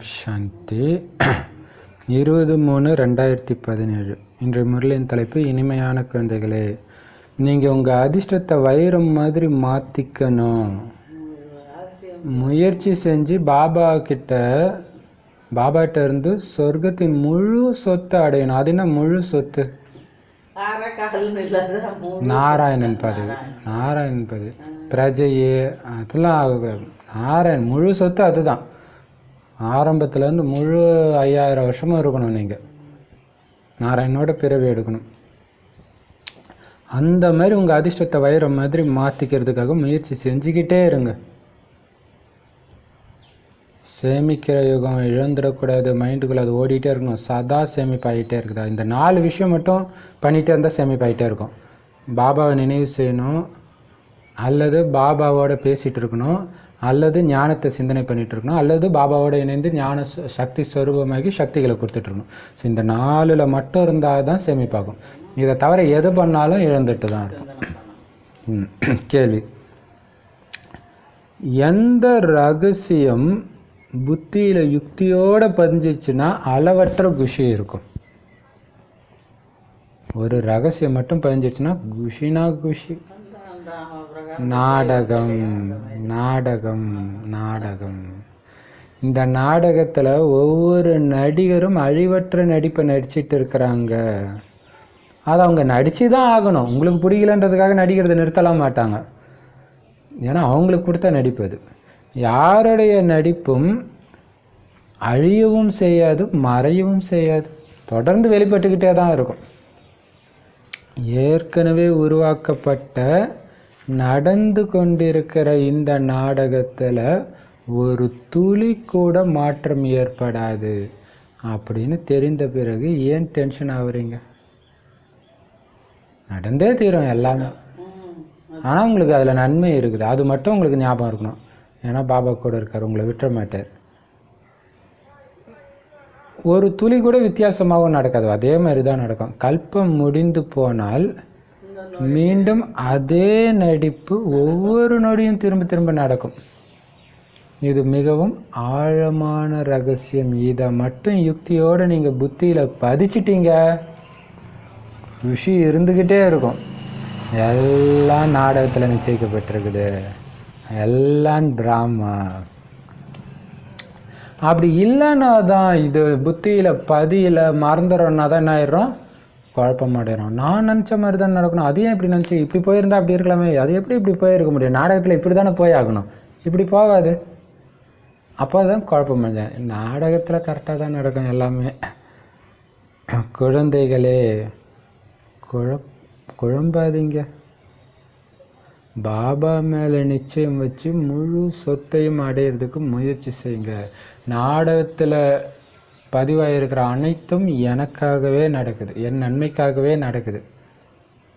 சாந்தி 20-3-2017 இன்றைய முரளியின் தலைப்பு இனிமையான குழந்தைகளே, நீங்கள் உங்கள் அதிர்ஷ்டத்தை வைரம் மாதிரி மாற்றிக்கணும். முயற்சி செஞ்சு பாபாட்ட இருந்து சொர்க்கத்தின் முழு சொத்தை அடையணும். அது என்ன முழு சொத்து? நாராயணன் பதவி. பிரஜையே அப்படிலாம் ஆகக்கூடாது. நாராயண் முழு சொத்து அதுதான். ஆரம்பத்துலேருந்து முழு 5000 வருஷமும் இருக்கணும். நீங்கள் நாராயணோட பிறவி எடுக்கணும். அந்த மாதிரி உங்கள் அதிர்ஷ்டத்தை வைரம் மாதிரி மாற்றிக்கிறதுக்காக முயற்சி செஞ்சுக்கிட்டே இருங்க. சேமிக்கிற யுகம் இழந்துடக்கூடாது. மைண்டுக்குள்ளே அது ஓடிட்டே இருக்கணும். சதா சேமிப்பாகிட்டே இருக்குதா? இந்த 4 விஷயம் மட்டும் பண்ணிகிட்டே இருந்தால் சேமிப்பாகிட்டே இருக்கும். பாபாவை நினைவு செய்யணும், அல்லது பாபாவோட பேசிகிட்டு இருக்கணும், அல்லது ஞானத்தை சிந்தனை பண்ணிகிட்டு இருக்கணும், அல்லது பாபாவோட இணைந்து ஞான சக்தி ஸ்வரூபமாகி சக்திகளை கொடுத்துட்ருக்கணும். ஸோ இந்த 4ல் மட்டும் இருந்தால் தான் சேமிப்பாகும். இதை தவிர எது பண்ணாலும் இழந்துட்டு தான் இருக்கும். கேள்வி: எந்த ரகசியம் புத்தியில் யுக்தியோடு பதிஞ்சிச்சுன்னா அளவற்ற குஷி இருக்கும்? ஒரு ரகசியம் மட்டும் பதிஞ்சிச்சுன்னா குஷினா குஷி. நாடகம் நாடகம் நாடகம். இந்த நாடகத்தில் ஒவ்வொரு நடிகரும் அழிவற்ற நடிப்பை நடிச்சிட்டு இருக்கிறாங்க. அதை அவங்க நடிச்சு தான் ஆகணும். உங்களுக்கு பிடிக்கலன்றதுக்காக நடிக்கிறத நிறுத்தலாம் மாட்டாங்க. ஏன்னா அவங்களுக்கு கொடுத்த நடிப்பு அது. யாருடைய நடிப்பும் அழியவும் செய்யாது, மறையவும் செய்யாது, தொடர்ந்து வெளிப்பட்டுக்கிட்டே தான் இருக்கும். ஏற்கனவே உருவாக்கப்பட்ட நடந்து கொண்டிருக்கிற இந்த நாடகத்தில் ஒரு துளி கூட மாற்றம் ஏற்படாது அப்படின்னு தெரிந்த பிறகு ஏன் டென்ஷன் ஆகுறீங்க? நடந்தே தீரும் எல்லாமே. ஆனால் உங்களுக்கு அதில் நன்மை இருக்குது, அது மட்டும் உங்களுக்கு ஞாபகம் இருக்கணும். ஏன்னா பாபா கூட இருக்கார், உங்களை விட்டுற மாட்டார். ஒரு துளி கூட வித்தியாசமாகவும் நடக்காது, அதே மாதிரி தான் நடக்கும். கல்பம் முடிந்து போனால் மீண்டும் அதே நடிப்பு ஒவ்வொரு நொடியும் திரும்ப திரும்ப நடக்கும். இது மிகவும் ஆழமான ரகசியம். இதை மட்டும் யுக்தியோடு நீங்கள் புத்தியில் பதிச்சிட்டீங்க, குஷி இருந்துக்கிட்டே இருக்கும். எல்லாம் நாடகத்தில் நிச்சயிக்கப்பட்டிருக்குது, எல்லாம் ட்ராமா. அப்படி இல்லைன்னா தான் இது புத்தியில் பதியில் மறந்துடுறோன்னா தான் என்ன ஆயிடுறோம்? குழப்பமாயிடும். நான் நினச்ச மாதிரி தான் நடக்கணும், அதையும் இப்படி நினச்சி இப்படி போயிருந்தா அப்படி இருக்கலாமே, அது எப்படி இப்படி போயிருக்க முடியும்? நாடகத்தில் இப்படி தானே போய் ஆகணும், இப்படி போகாது. அப்போ தான் குழப்பம். நாடகத்தில் கரெக்டாக தான் நடக்கும் எல்லாமே. குழந்தைகளே, குழம்பாதீங்க. பாபா மேலே நிச்சயம் வச்சு முழு சொத்தையும் அடையிறதுக்கு முயற்சி செய்யுங்க. நாடகத்தில் பதிவாயிருக்கிற அனைத்தும் எனக்காகவே நடக்குது, என் நன்மைக்காகவே நடக்குது.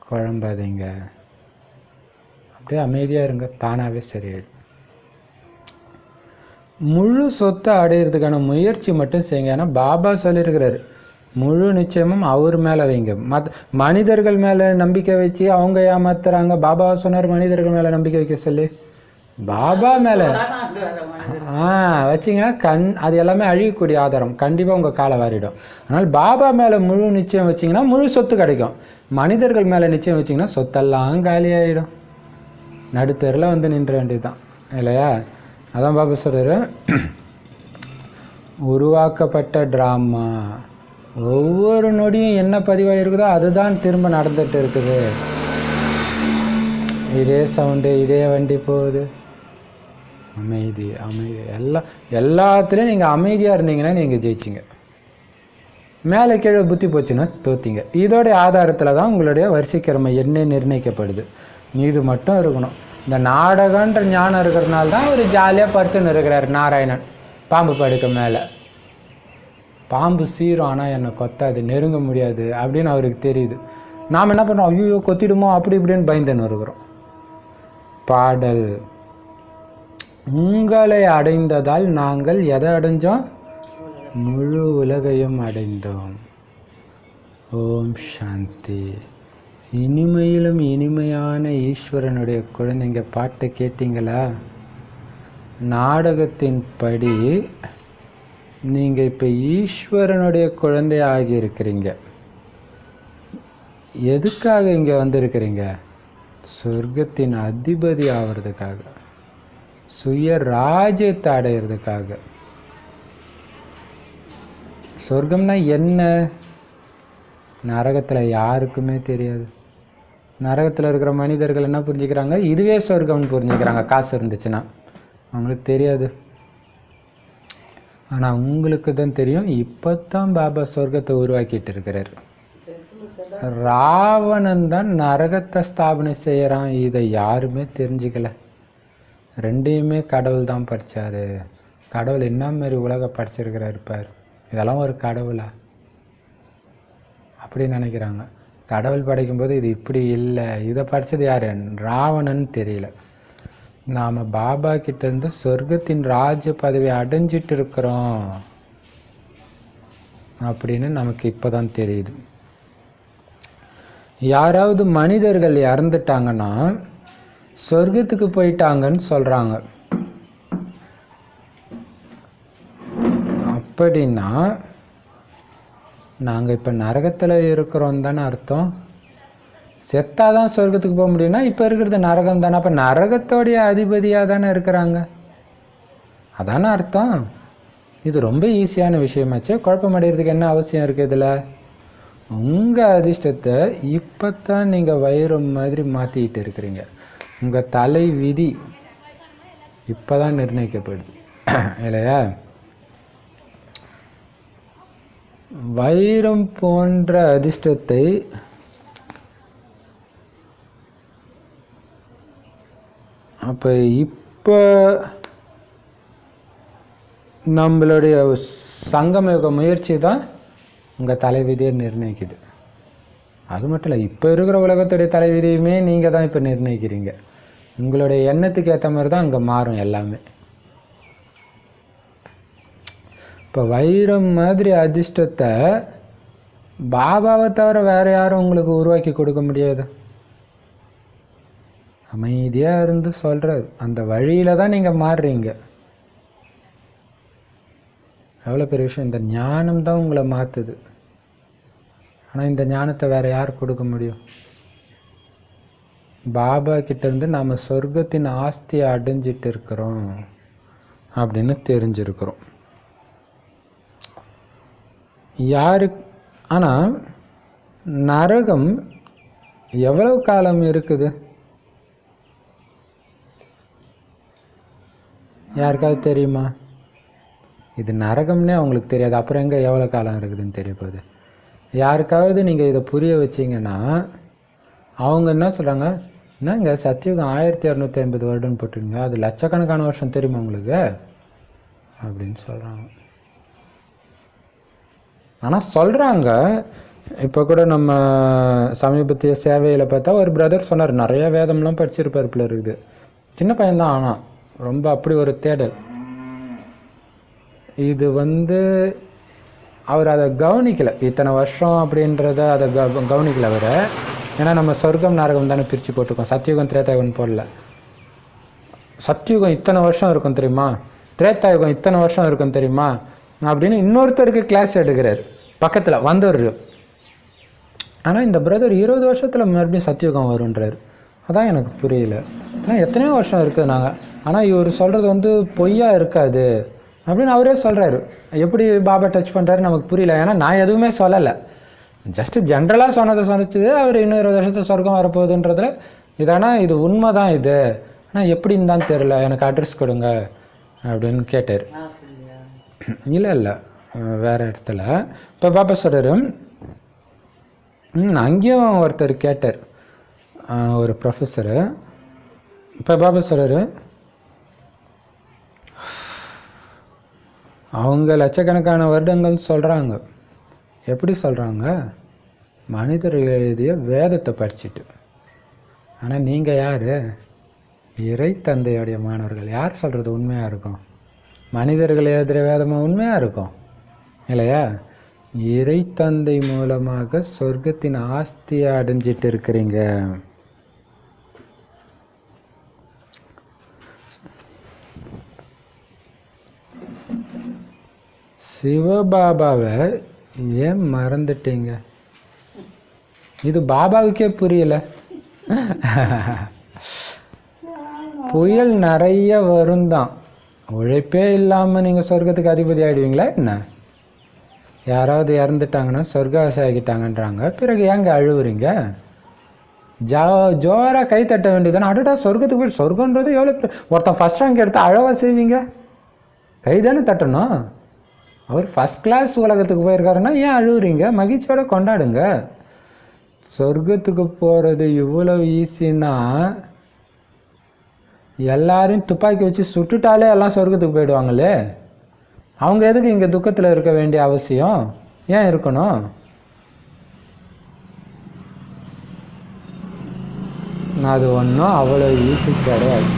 குழம்பாதீங்க, அப்படியே அமைதியாக இருங்க, தானாகவே சரியாயிடும். முழு சொத்தை அடையிறதுக்கான முயற்சி மட்டும் செய்யுங்க. ஏன்னா பாபா சொல்லியிருக்கிறாரு, முழு நிச்சயமும் அவர் மேலே வைங்க. மனிதர்கள் மேலே நம்பிக்கை வச்சு அவங்க ஏமாத்துறாங்க. பாபா சொன்னார் மனிதர்கள் மேலே நம்பிக்கை வைக்க சொல்லி. பாபா மேலே வச்சிங்கன்னா அது எல்லாமே அழியக்கூடிய ஆதாரம், கண்டிப்பாக உங்கள் காலை வாரிடும். அதனால் பாபா மேலே முழு நிச்சயம் வச்சிங்கன்னா முழு சொத்து கிடைக்கும். மனிதர்கள் மேலே நிச்சயம் வச்சிங்கன்னா சொத்தெல்லாம் காலியாகிடும். நடுத்தரில் வந்து நின்ற வேண்டியது தான், இல்லையா? அதான் பாபா சொல்கிறாரு, உருவாக்கப்பட்ட ட்ராமா ஒவ்வொரு நொடியும் என்ன பதிவாக இருக்குதோ அதுதான் திரும்ப நடந்துட்டு இருக்குது. இதே சவுண்டு, இதே வண்டி போகுது. அமைதி அமைதி. எல்லாத்துலேயும் நீங்கள் அமைதியாக இருந்தீங்கன்னா நீங்கள் ஜெயிச்சிங்க. மேலே கீழே புத்தி போச்சுன்னா தோத்திங்க. இதோடைய ஆதாரத்தில் தான் உங்களுடைய வரிசைக்கிழமை என்ன நிர்ணயிக்கப்படுது. இது மட்டும் இருக்கணும். இந்த நாடகன்ற ஞானம் இருக்கிறதுனால தான் ஒரு ஜாலியாக படுத்துன்னு இருக்கிறார் நாராயணன் பாம்பு படுக்க மேலே. பாம்பு சீரும், ஆனால் என்னை கொத்தாது, நெருங்க முடியாது அப்படின்னு அவருக்கு தெரியுது. நாம் என்ன பண்ணுறோம்? ஐயோ கொத்திடுமோ அப்படி இப்படின்னு பயந்துன்னு இருக்கிறோம். பாடல்: உங்களை அடைந்ததால் நாங்கள் எதை அடைஞ்சோம்? முழு உலகையும் அடைந்தோம். ஓம் சாந்தி. இனிமையிலும் இனிமையான ஈஸ்வரனுடைய குழந்தைங்க, பாட்டை கேட்டீங்களா? நாடகத்தின் படி நீங்கள் இப்போ ஈஸ்வரனுடைய குழந்தை ஆகி இருக்கிறீங்க. எதுக்காக இங்கே வந்திருக்கிறீங்க? சொர்க்கத்தின் அதிபதி ஆகிறதுக்காக, சுய ராஜ்யத்தை அடையிறதுக்காக. சொர்க்கம்னா என்ன? நரகத்தில் யாருக்குமே தெரியாது. நரகத்தில் இருக்கிற மனிதர்கள் என்ன புரிஞ்சுக்கிறாங்க? இதுவே சொர்க்கம்னு புரிஞ்சுக்கிறாங்க, காசு இருந்துச்சுன்னா. அவங்களுக்கு தெரியாது. ஆனால் உங்களுக்கு தான் தெரியும். இப்போ தான் பாபா சொர்க்கத்தை உருவாக்கிட்டு இருக்கிறார். ராவணன் தான் நரகத்தை ஸ்தாபனை செய்கிறான். இதை யாருமே தெரிஞ்சுக்கல. ரெண்டையுமே கடவுள் தான் படித்தார். கடவுள் என்ன மாரி உலக படிச்சிருக்கிறார் பார். இதெல்லாம் ஒரு கடவுளா அப்படி நினைக்கிறாங்க. கடவுள் படைக்கும்போது இது இப்படி இல்லை. இதை படித்தது யார்? ராவணன் தெரியல. நாம் பாபா கிட்டேருந்து சொர்க்கத்தின் ராஜ்ய பதவியை அடைஞ்சிட்டு இருக்கிறோம் அப்படின்னு நமக்கு இப்போ தான் தெரியுது. யாராவது மனிதர்கள் இறந்துட்டாங்கன்னா சொர்க்கத்துக்கு போயிட்டாங்கன்னு சொல்கிறாங்க. அப்படின்னா நாங்கள் இப்போ நரகத்தில் இருக்கிறோம் தானே அர்த்தம். செத்தாதான் சொர்க்கத்துக்கு போக முடியும்னா இப்போ இருக்கிறது நரகம் தானே. அப்போ நரகத்தோடைய அதிபதியாக தானே இருக்கிறாங்க. அதானே அர்த்தம். இது ரொம்ப ஈஸியான விஷயமாச்சு. குழப்பம் அடைகிறதுக்கு என்ன அவசியம் இருக்குது இதில்? உங்கள் அதிர்ஷ்டத்தை இப்போ தான் நீங்கள் வைரம் மாதிரி மாற்றிக்கிட்டு இருக்கிறீங்க. உங்கள் தலை விதி இப்போ தான் நிர்ணயிக்கப்படுது இல்லையா? வைரம் போன்ற அதிர்ஷ்டத்தை அப்போ இப்போ நம்மளுடைய சங்கமயுக முயற்சி தான் உங்கள் தலைவிதியை நிர்ணயிக்குது. அது மட்டும் இல்லை, இப்போ இருக்கிற உலகத்துடைய தலைவிதியுமே நீங்கள் தான் இப்போ நிர்ணயிக்கிறீங்க. உங்களுடைய எண்ணத்துக்கு ஏற்ற மாதிரி தான் அங்கே மாறும் எல்லாமே. இப்போ வைரம் மாதிரி அதிர்ஷ்டத்தை பாபாவை தவிர வேற யாரும் உங்களுக்கு உருவாக்கி கொடுக்க முடியாது. அமைதியாக இருந்து சொல்கிறார். அந்த வழியில் தான் நீங்கள் மாறுறீங்க. எவ்வளோ பெரிய விஷயம். இந்த ஞானம் தான் உங்களை மாற்றுது. ஆனால் இந்த ஞானத்தை வேற யார் கொடுக்க முடியும்? பாபா கிட்டேருந்து நாம் சொர்க்கத்தின் ஆஸ்தியை அடைஞ்சிட்டு இருக்கிறோம் அப்படின்னு தெரிஞ்சிருக்கிறோம். யாரு ஆனால் நரகம் எவ்வளவு காலம் இருக்குது? யாருக்காவது தெரியுமா? இது நரகம்னே அவங்களுக்கு தெரியாது. அப்புறம் எங்கே எவ்வளோ காலம் இருக்குதுன்னு தெரிய போகுது. யாருக்காவது நீங்கள் இதை புரிய வச்சிங்கன்னா அவங்க என்ன சொல்கிறாங்க? என்னங்க சத்தியுகம் 1650 வருடம்னு போட்டுருங்க, அது லட்சக்கணக்கான வருஷம் தெரியுமா உங்களுக்கு அப்படின்னு சொல்கிறாங்க. ஆனால் சொல்கிறாங்க. இப்போ கூட நம்ம சமீபத்திய சேவையில் பார்த்தா ஒரு பிரதர் சொன்னார், நிறைய வேதம்லாம் படிச்சிருப்பார் போல இருக்குது. சின்ன பையன்தான், ஆனால் ரொம்ப அப்படி ஒரு தேடல். இது அவர் அதை கவனிக்கலை. இத்தனை வருஷம் அப்படின்றத அதை கவனிக்கலை அவர். ஏன்னா நம்ம சொர்க்கம் நரகம் தானே பிரித்து போட்டிருக்கோம். சத்தியுகம் திரேதாயுகம் போடல. சத்தியுகம் இத்தனை வருஷம் இருக்கும் தெரியுமா, திரேதாயுகம் இத்தனை வருஷம் இருக்கும் தெரியுமா அப்படின்னு இன்னொருத்தருக்கு கிளாஸ் எடுக்கிறார் பக்கத்தில் வந்தவர். ஆனால் இந்த பிரதர் 20 வருஷத்தில் மறுபடியும் சத்தியுகம் வருன்றார். அதான் எனக்கு புரியல. ஆனால் எத்தனையோ வருஷம் இருக்குது நாங்கள். ஆனால் இவர் சொல்கிறது பொய்யா இருக்காது அப்படின்னு அவரே சொல்கிறாரு. எப்படி பாபா டச் பண்ணுறாரு நமக்கு புரியல. ஏன்னா நான் எதுவுமே சொல்லலை, ஜஸ்ட்டு ஜென்ரலாக சொன்னது அவர் இன்னும் 20 வருஷத்துக்கு சொர்க்கம் வரப்போகுதுன்றதுல இதானா இது உண்மை தான் இது. ஆனால் எப்படின்னு தான் தெரில, எனக்கு அட்ரஸ் கொடுங்க அப்படின்னு கேட்டார். இல்லை வேறு இடத்துல. இப்போ பாபா சொல்கிறாரு, அங்கேயும் ஒருத்தர் கேட்டார், ஒரு ப்ரொஃபஸரு. இப்போ பாபா சொல்கிறாரு, அவங்க லட்சக்கணக்கான வருடங்கள் சொல்கிறாங்க. எப்படி சொல்கிறாங்க? மனிதர்கள் எழுதிய வேதத்தை படிச்சுட்டு. ஆனால் நீங்கள் யார்? இறை தந்தையுடைய மாணவர்கள். யார் சொல்கிறது உண்மையாக இருக்கும்? மனிதர்கள் எழுதுகிற வேதமாக உண்மையாக இருக்கும் இல்லையா? இறை தந்தை மூலமாக சொர்க்கத்தின் ஆஸ்தியை அடைஞ்சிட்டு இருக்கிறீங்க. சிவபாபாவை ஏன் மறந்துட்டீங்க? இது பாபாவுக்கே புரியல. புயல் நிறைய வரும் தான். உழைப்பே இல்லாமல் நீங்கள் சொர்க்கத்துக்கு அதிபதி ஆகிடுவீங்களா என்ன? யாராவது இறந்துட்டாங்கன்னா சொர்க்கவாசி ஆகிட்டாங்கன்றாங்க, பிறகு ஏங்க அழுவுறீங்க? ஜோராக கை தட்ட வேண்டியதானே. அடடா சொர்க்கத்துக்கு போய், சொர்க்கன்றது எவ்வளோ, ஒருத்தன் ஃபஸ்ட் ரேங்க் எடுத்து அழவா செய்வீங்க? கை தானே தட்டணும். அவர் ஃபஸ்ட் கிளாஸ் உலகத்துக்கு போயிருக்காருன்னா ஏன் அழுவுறீங்க? மகிழ்ச்சியோட கொண்டாடுங்க. சொர்க்கத்துக்கு போகிறது இவ்வளோ ஈஸின்னா, எல்லாரையும் துப்பாக்கி வச்சு சுட்டுட்டாலே எல்லாம் சொர்க்கத்துக்கு போயிடுவாங்களே. அவங்க எதுக்கு இங்கே துக்கத்தில் இருக்க வேண்டிய அவசியம் ஏன் இருக்கணும்? அது ஒன்றும் அவ்வளோ ஈஸி கிடையாது.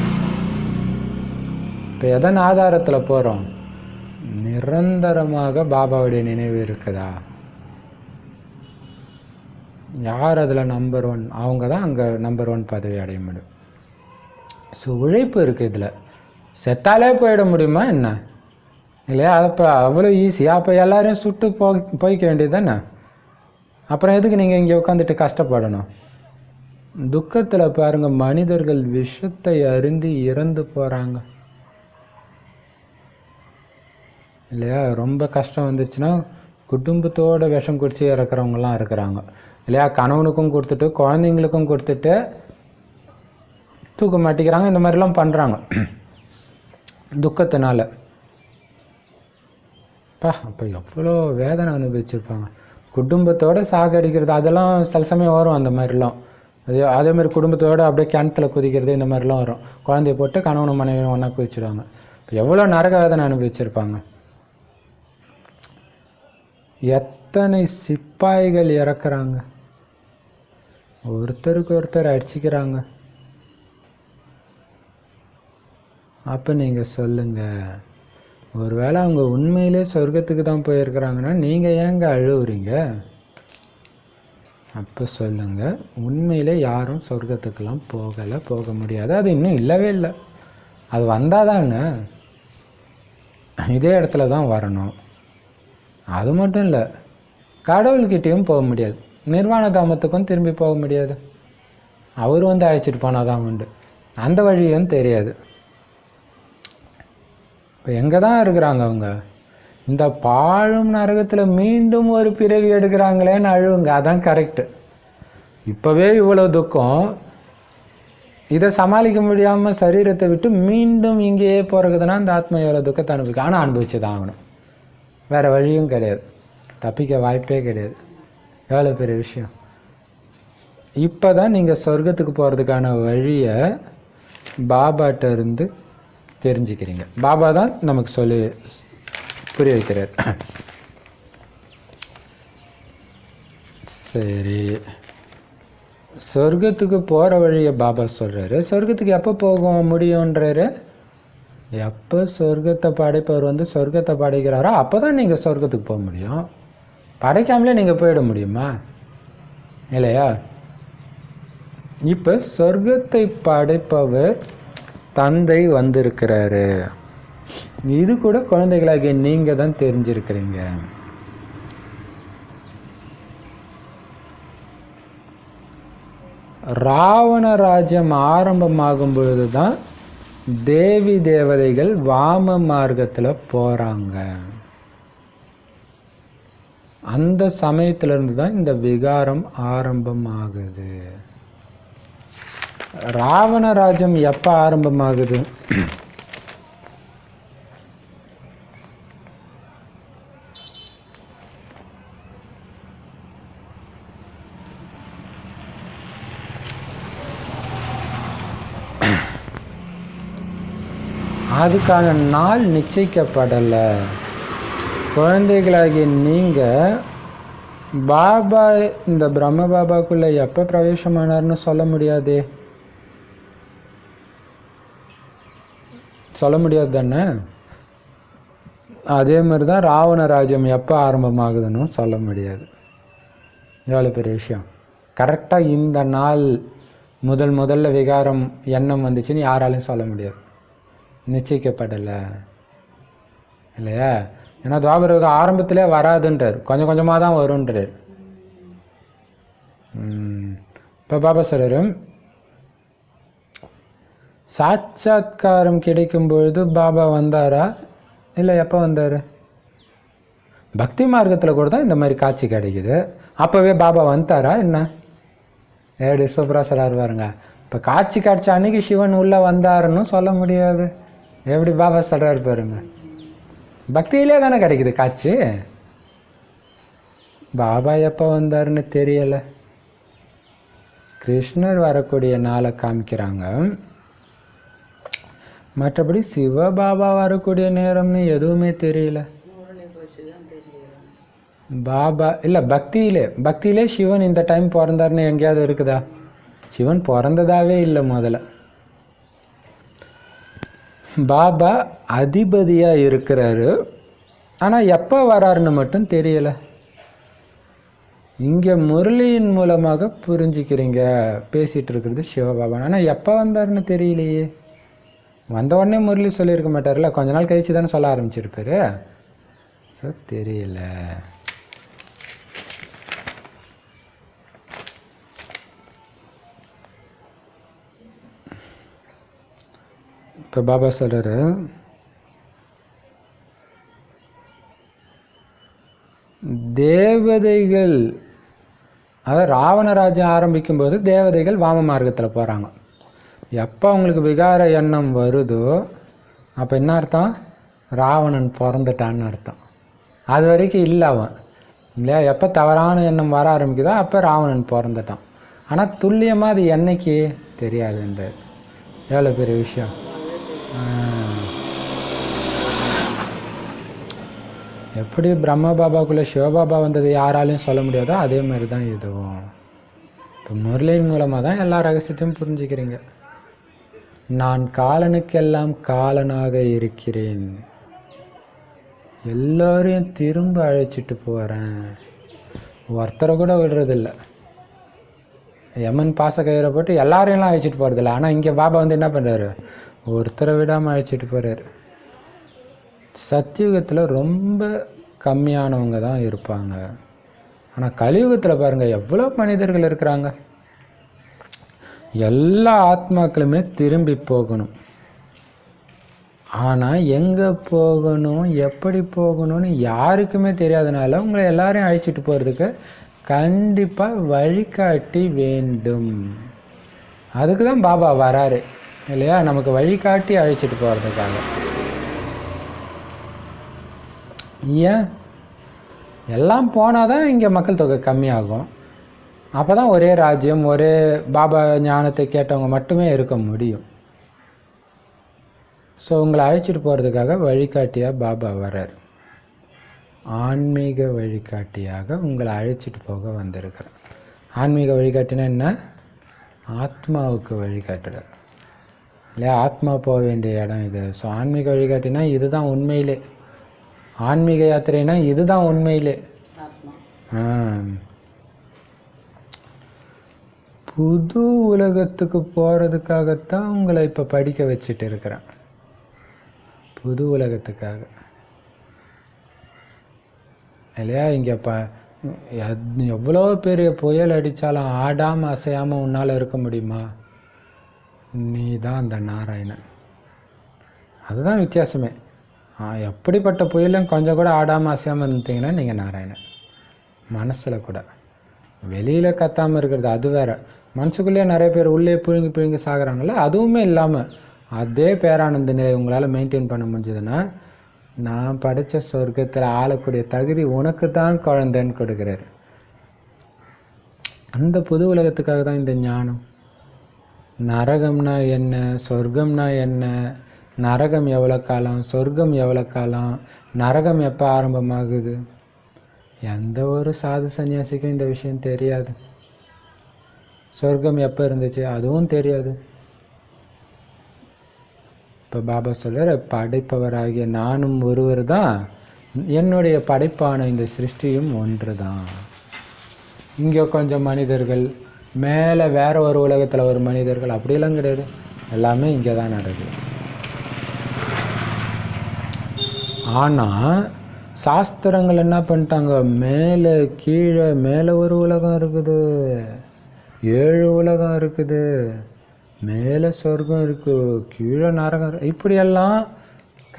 இப்போ எதன் ஆதாரத்தில் போகிறோம்? நிரந்தரமாக பாபாவுடைய நினைவு இருக்குதா? யார் அதில் நம்பர் 1? அவங்க தான் அங்கே நம்பர் 1 பதவி அடைய முடியும். ஸோ உழைப்பு இருக்குது இதில். செத்தாலே போயிட முடியுமா என்ன? இல்லையா? அப்போ அவ்வளோ ஈஸியாக அப்போ எல்லாரையும் சுட்டு போய்க்க வேண்டியது தானே. அப்புறம் எதுக்கு நீங்கள் இங்கே உட்காந்துட்டு கஷ்டப்படணும்? துக்கத்தில் பாருங்கள், மனிதர்கள் விஷத்தை அருந்தி இறந்து போகிறாங்க இல்லையா? ரொம்ப கஷ்டம் வந்துச்சுன்னா குடும்பத்தோட விஷம் குடிச்சு இறக்குறவங்கலாம் இருக்கிறாங்க இல்லையா? கணவனுக்கும் கொடுத்துட்டு குழந்தைங்களுக்கும் கொடுத்துட்டு தூக்க மாட்டிக்கிறாங்க. இந்த மாதிரிலாம் பண்ணுறாங்க துக்கத்தினால. அப்போ எவ்வளோ வேதனை அனுபவிச்சிருப்பாங்க. குடும்பத்தோடு சாகடிக்கிறது அதெல்லாம் சில சமயம் வரும். அந்த மாதிரிலாம் அதே மாதிரி குடும்பத்தோடு அப்படியே கிணத்துல குதிக்கிறது இந்த மாதிரிலாம் வரும். குழந்தைய போட்டு கணவனும் மனைவியும் ஒன்றா குதிச்சிடுவாங்க. இப்போ எவ்வளோ நரக வேதனை அனுபவிச்சிருப்பாங்க. எத்தனை சிப்பாய்கள் இறக்குறாங்க, ஒருத்தருக்கு ஒருத்தர் அடிச்சுக்கிறாங்க. அப்போ நீங்கள் சொல்லுங்கள், ஒருவேளை அவங்க உண்மையிலே சொர்க்கத்துக்கு தான் போயிருக்கிறாங்கன்னா நீங்கள் ஏங்க அழுவுறீங்க? அப்போ சொல்லுங்கள், உண்மையிலே யாரும் சொர்க்கத்துக்கெல்லாம் போக முடியாது. அது இன்னும் இல்லவே இல்லை. அது வந்தால் தானே இதே இடத்துல தான் வரணும். அது மட்டும் இல்லை, கடவுள்கிட்டையும் போக முடியாது, நிர்வாண தாமத்துக்கும் திரும்பி போக முடியாது. அவர் வந்து அழைச்சிட்டு போனால் தான் உண்டு. அந்த வழியும் தெரியாது. இப்போ எங்கே தான் இருக்கிறாங்க அவங்க? இந்த பாழும் நரகத்தில் மீண்டும் ஒரு பிறவி எடுக்கிறாங்களேன்னு அழுவுங்க. அதான் கரெக்டு. இப்போவே இவ்வளோ துக்கம், இதை சமாளிக்க முடியாமல் சரீரத்தை விட்டு மீண்டும் இங்கேயே போகிறதுனா அந்த ஆத்மா எவ்வளோ துக்கத்தை அனுபவிக்கும். ஆனால் அனுபவிச்சு தான் ஆகணும், வேறு வழியும் கிடையாது, தப்பிக்க வாய்ப்பே கிடையாது. எவ்வளோ பெரிய விஷயம். இப்போ தான் நீங்கள் சொர்க்கத்துக்கு போகிறதுக்கான வழியை பாபாட்ட இருந்து தெரிஞ்சுக்கிறீங்க. பாபா தான் நமக்கு சொல்லி புரிய வைக்கிறார். சரி, சொர்க்கத்துக்கு போகிற வழியை பாபா சொல்கிறாரு. சொர்க்கத்துக்கு எப்போ போக முடியுன்றாரு? எப்போ சொர்க்கத்தை படைப்பவர் வந்து சொர்க்கத்தை படைக்கிறாரோ அப்போ தான் நீங்கள் சொர்க்கத்துக்கு போக முடியும். படைக்காமலே நீங்கள் போயிட முடியுமா? இல்லையா? இப்போ சொர்க்கத்தை படைப்பவர் தந்தை வந்திருக்கிறாரு. இது கூட குழந்தைகளாகிய நீங்கள் தான் தெரிஞ்சிருக்கிறீங்க. ராவண ராஜ்யம் ஆரம்பமாகும் பொழுது தான் தேவி தேவதைகள் வாம மார்க்கத்தில் போகிறாங்க. அந்த சமயத்திலிருந்து தான் இந்த விகாரம் ஆரம்பமாகுது. ராவண ராஜ்யம் எப்போ ஆரம்பமாகுது? அதுக்கான நாள் நிச்சயிக்கப்படலை. குழந்தைகளாகிய நீங்கள் பாபா இந்த பிரம்ம பாபாக்குள்ளே எப்போ பிரவேசமானார்னு சொல்ல முடியாதே. சொல்ல முடியாது தானே? அதே மாதிரி தான் ராவண ராஜ்யம் எப்போ ஆரம்பமாகுதுன்னு சொல்ல முடியாது. எவ்வளோ பெரிய விஷயம். கரெக்டாக இந்த நாள் முதல்ல விகாரம் எண்ணம் வந்துச்சுன்னு யாராலையும் சொல்ல முடியாது. நிச்சயிக்கப்படலை இல்லையா? ஏன்னா துவாபர யுகம் ஆரம்பத்திலே வராதுன்றார், கொஞ்சம் கொஞ்சமாக தான் வருன்றார். இப்போ பாபா சொல்றாரு, சாட்சாத்காரம் கிடைக்கும் பொழுது பாபா வந்தாரா இல்லை எப்போ வந்தார்? பக்தி மார்க்கத்தில் கூட தான் இந்த மாதிரி காட்சி கிடைக்குது. அப்போவே பாபா வந்துட்டாரா என்ன? எப்படி சூப்பரா சொல்றாரு பாருங்க. இப்போ காட்சி காட்சி அன்னைக்கு சிவன் உள்ளே வந்தாருன்னு சொல்ல முடியாது. எப்படி பாபா சொல்கிறாரு பாருங்க. பக்தியிலே தானே கிடைக்குது காட்சி. பாபா எப்போ வந்தாருன்னு தெரியலை. கிருஷ்ணர் வரக்கூடிய நாளை காமிக்கிறாங்க. மற்றபடி சிவபாபா வரக்கூடிய நேரம்னு எதுவுமே தெரியல. பாபா இல்லை, பக்தியிலே சிவன் இந்த டைம் பிறந்தாருன்னு எங்கேயாவது இருக்குதா? சிவன் பிறந்ததாவே இல்லை முதல்ல. பாபா அதிபதியாக இருக்கிறாரு, ஆனால் எப்போ வராருன்னு மட்டும் தெரியல. இங்கே முரளியின் மூலமாக புரிஞ்சுக்கிறீங்க பேசிகிட்டு இருக்கிறது சிவபாபா. ஆனால் எப்போ வந்தாருன்னு தெரியலையே. வந்த உடனே முரளி சொல்லியிருக்க மாட்டார்ல, கொஞ்ச நாள் கழிச்சு தானே சொல்ல ஆரம்பிச்சிருப்பாரு. ஸோ தெரியல. இப்போ பாபா சொல்கிறாரு, தேவதைகள், அதாவது ராவணராஜ்யம் ஆரம்பிக்கும் போது தேவதைகள் வாம மார்க்கத்தில் போகிறாங்க. எப்போ அவங்களுக்கு விகார எண்ணம் வருதோ அப்போ என்ன அர்த்தம்? ராவணன் பிறந்துட்டான்னு அர்த்தம். அது வரைக்கும் இல்லை அவன் இல்லையா. எப்போ தவறான எண்ணம் வர ஆரம்பிக்குதோ அப்போ ராவணன் பிறந்துட்டான். ஆனால் துல்லியமாக அது என்னைக்கு தெரியாதுன்றது எவ்வளோ பெரிய விஷயம். எப்படி பிரம்ம பாபாக்குள்ளே சிவபாபா வந்தது யாராலையும் சொல்ல முடியாதோ அதே மாதிரி தான் இதுவும். இப்போ முரளியின் மூலமாக தான் எல்லா ரகசியத்தையும் புரிஞ்சுக்கிறீங்க. நான் காலனுக்கெல்லாம் காலனாக இருக்கிறேன், எல்லோரையும் திரும்ப அழைச்சிட்டு போகிறேன், ஒருத்தரை கூட விடுறதில்ல. யமன் பாசக்கயிறை போட்டு எல்லாரையும்லாம் அழைச்சிட்டு போகிறதில்ல. ஆனால் இங்கே பாபா வந்து என்ன பண்ணுறாரு? ஒருத்தரை விடாமல் அழைச்சிட்டு போகிறாரு. சத்தியுகத்தில் ரொம்ப கம்மியானவங்க தான் இருப்பாங்க. ஆனால் கலியுகத்தில் பாருங்கள் எவ்வளோ மனிதர்கள் இருக்கிறாங்க. எல்லா ஆத்மாக்களுமே திரும்பி போகணும். ஆனால் எங்கே போகணும், எப்படி போகணும்னு யாருக்குமே தெரியாதனால உங்களை எல்லாரையும் அழைச்சிட்டு போகிறதுக்கு கண்டிப்பாக வழிகாட்டி வேண்டும். அதுக்கு தான் பாபா வராரு இல்லையா, நமக்கு வழிகாட்டி அழைச்சிட்டு போகிறதுக்காக. ஏன்? எல்லாம் போனால் தான் இங்கே மக்கள் தொகை கம்மியாகும். அப்போ தான் ஒரே ராஜ்யம், ஒரே பாபா ஞானத்தை கேட்டவங்க மட்டுமே இருக்க முடியும். ஸோ உங்களை அழைச்சிட்டு போகிறதுக்காக வழிகாட்டியாக பாபா வர்றார். ஆன்மீக வழிகாட்டியாக உங்களை அழைச்சிட்டு போக வந்திருக்கிறேன். ஆன்மீக வழிகாட்டினா என்ன? ஆத்மாவுக்கு வழிகாட்டுறார் இல்லையா. ஆத்மா போக வேண்டிய இடம் இது. ஸோ ஆன்மீக வழிகாட்டினா இதுதான் உண்மையிலே. ஆன்மீக யாத்திரைனா இதுதான் உண்மையிலே. புது உலகத்துக்கு போகிறதுக்காகத்தான் உங்களை இப்போ படிக்க வச்சுட்டு இருக்கிறேன். புது உலகத்துக்காக இல்லையா. இங்கே எவ்வளோ பெரிய புயல் அடித்தாலும் ஆடாமல் அசையாமல் உன்னால் இருக்க முடியுமா? நீ தான் அந்த நாராயணன். அதுதான் வித்தியாசமே. எப்படிப்பட்ட புயலும் கொஞ்சம் கூட ஆடாமல் அசையாமல் இருந்தீங்கன்னா நீங்கள் நாராயணன். மனசில் கூட வெளியில் கத்தாமல் இருக்கிறது அது வேற. மனசுக்குள்ளேயே நிறைய பேர் உள்ளே புழுங்கி புழுங்கி சாகுறாங்கல்ல, அதுவுமே இல்லாமல் அதே பேரானந்த நிலை உங்களால் மெயின்டைன் பண்ண முடிஞ்சதுன்னா நான் படித்த சொர்க்கத்தில் ஆளக்கூடிய தகுதி உனக்கு தான் குழந்தைன்னு கொடுக்குறாரு. அந்த புது உலகத்துக்காக தான் இந்த ஞானம். நரகம்னா என்ன, சொர்க்கம்னா என்ன, நரகம் எவ்வளோ காலம், சொர்க்கம் எவ்வளோ காலம், நரகம் எப்போ ஆரம்பமாகுது, எந்த ஒரு சாது சன்னியாசிக்கும் இந்த விஷயம் தெரியாது. சொர்க்கம் எப்போ இருந்துச்சு அதுவும் தெரியாது. இப்போ பாபா சொல்கிற படைப்பவராகிய நானும் ஒருவர் தான், என்னுடைய படைப்பான இந்த சிருஷ்டியும் ஒன்று தான். இங்கே கொஞ்சம் மனிதர்கள், மேலே வேற ஒரு உலகத்தில் ஒரு மனிதர்கள், அப்படியெல்லாம் கிடையாது. எல்லாமே இங்கே தான் நடக்குது. ஆனால் சாஸ்திரங்கள் என்ன பண்ணிட்டாங்க, மேலே கீழே, மேலே ஒரு உலகம் இருக்குது, 7 உலகம் இருக்குது, மேலே சொர்க்கம் இருக்கு, கீழே நரகம், இப்படியெல்லாம்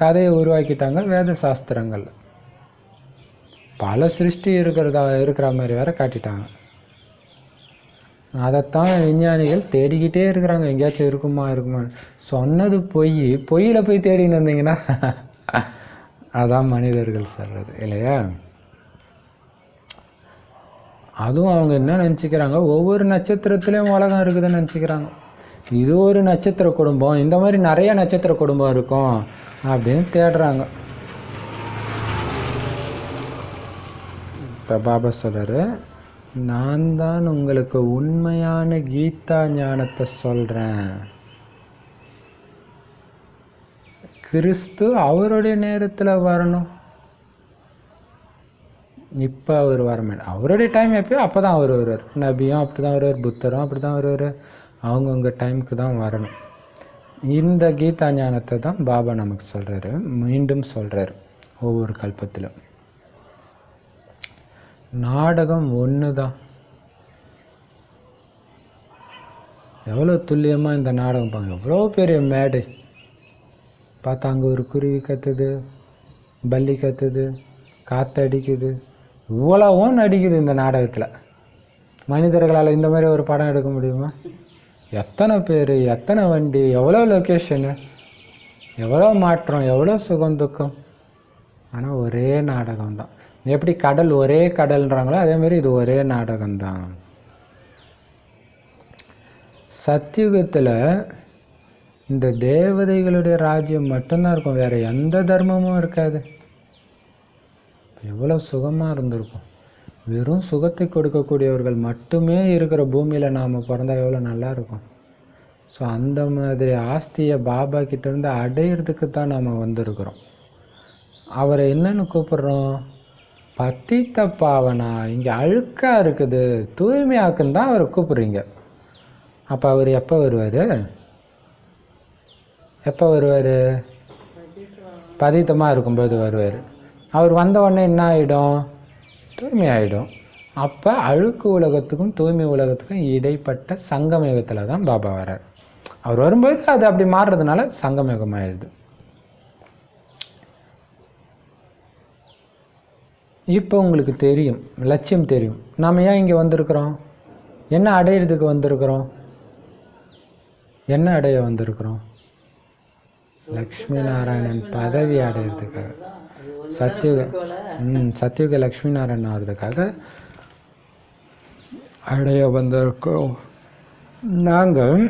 கதையை உருவாக்கிட்டாங்க வேத சாஸ்திரங்கள். பல சிருஷ்டி இருக்கிற மாதிரி வேற காட்டிட்டாங்க. அதைத்தான் விஞ்ஞானிகள் தேடிக்கிட்டே இருக்கிறாங்க, எங்கேயாச்சும் இருக்குமா இருக்குமா. சொன்னது பொய்யில போய் தேடின்னு வந்தீங்கன்னா அதான் மனிதர்கள் சொல்றது இல்லையா. அதுவும் அவங்க என்ன நினச்சிக்கிறாங்க, ஒவ்வொரு நட்சத்திரத்திலையும் உலகம் இருக்குதுன்னு நினச்சிக்கிறாங்க. இது ஒரு நட்சத்திர குடும்பம், இந்த மாதிரி நிறைய நட்சத்திர குடும்பம் இருக்கும் அப்படின்னு தேடுறாங்க. இப்போ பாபா சொல்றாரு, நான் தான் உங்களுக்கு உண்மையான கீதா ஞானத்தை சொல்றேன். கிறிஸ்து அவருடைய நேரத்தில் வரணும், இப்போ அவர் வரமாட்டார். அவருடைய டைம் எப்பயோ அப்போ தான் அவர் வருவார். நபியும் அப்படி தான் வருவார், புத்தரும் அப்படி தான் வருவார். அவங்கவுங்க டைமுக்கு தான் வரணும். இந்த கீதா ஞானத்தை தான் பாபா நமக்கு சொல்கிறாரு, மீண்டும் சொல்கிறார் ஒவ்வொரு கல்பத்திலும். நாடகம் ஒன்று தான். எவ்வளோ துல்லியமாக இந்த நாடகம் பாருங்க, எவ்வளோ பெரிய மேடை பார்த்தா, அங்கே ஒரு குருவி கத்துது, பல்லி கத்துது, காற்றடிக்குது, இவ்வளவும் நடிக்குது இந்த நாடகத்தில். மனிதர்களால் இந்த மாதிரி ஒரு படம் எடுக்க முடியுமா? எத்தனை பேர், எத்தனை வண்டி, எவ்வளோ லொக்கேஷனு, எவ்வளோ மாற்றம், எவ்வளோ சுகம் துக்கம். ஆனால் ஒரே நாடகம் தான். எப்படி கடல் ஒரே கடல்ன்றாங்களோ அதே மாதிரி இது ஒரே நாடகம்தான். சத்தியுகத்தில் இந்த தேவதைகளுடைய ராஜ்யம் மட்டும்தான் இருக்கும், வேற எந்த தர்மமும் இருக்காது. எவ்வளோ சுகமாக இருந்திருக்கும். வெறும் சுகத்தை கொடுக்கக்கூடியவர்கள் மட்டுமே இருக்கிற பூமியில் நாம் பிறந்தா எவ்வளோ நல்லா இருக்கும். ஸோ அந்த மாதிரி ஆஸ்தியை பாபா கிட்டேருந்து அடையிறதுக்கு தான் நாம் வந்திருக்கிறோம். அவரை என்னன்னு கூப்பிடுறோம்? பத்தித்த பாவனா. இங்கே அழுக்காக இருக்குது, தூய்மையாக்குன்னு தான் அவரை கூப்பிடுறீங்க. அப்போ அவர் எப்போ வருவார்? எப்போ வருவார்? பதித்தமாக இருக்கும்போது வருவார். அவர் வந்த உடனே என்ன ஆகிடும்? தூய்மை ஆகிடும். அப்போ அழுக்கு உலகத்துக்கும் தூய்மை உலகத்துக்கும் இடைப்பட்ட சங்கமயுகத்தில் தான் பாபா வர்றார். அவர் வரும்போது அது அப்படி மாறுறதுனால சங்கமயுகம் ஆயிடுது. இப்போ உங்களுக்கு தெரியும், லட்சியம் தெரியும். நாம் ஏன் இங்கே வந்திருக்கிறோம்? என்ன அடையிறதுக்கு வந்திருக்கிறோம்? என்ன அடைய வந்திருக்கிறோம்? லக்ஷ்மி நாராயணன் பதவி அடையிறதுக்காக, சத்தியுக லக்ஷ்மி நாராயணன் ஆகிறதுக்காக அடைய வந்திருக்கோம். நாங்கள்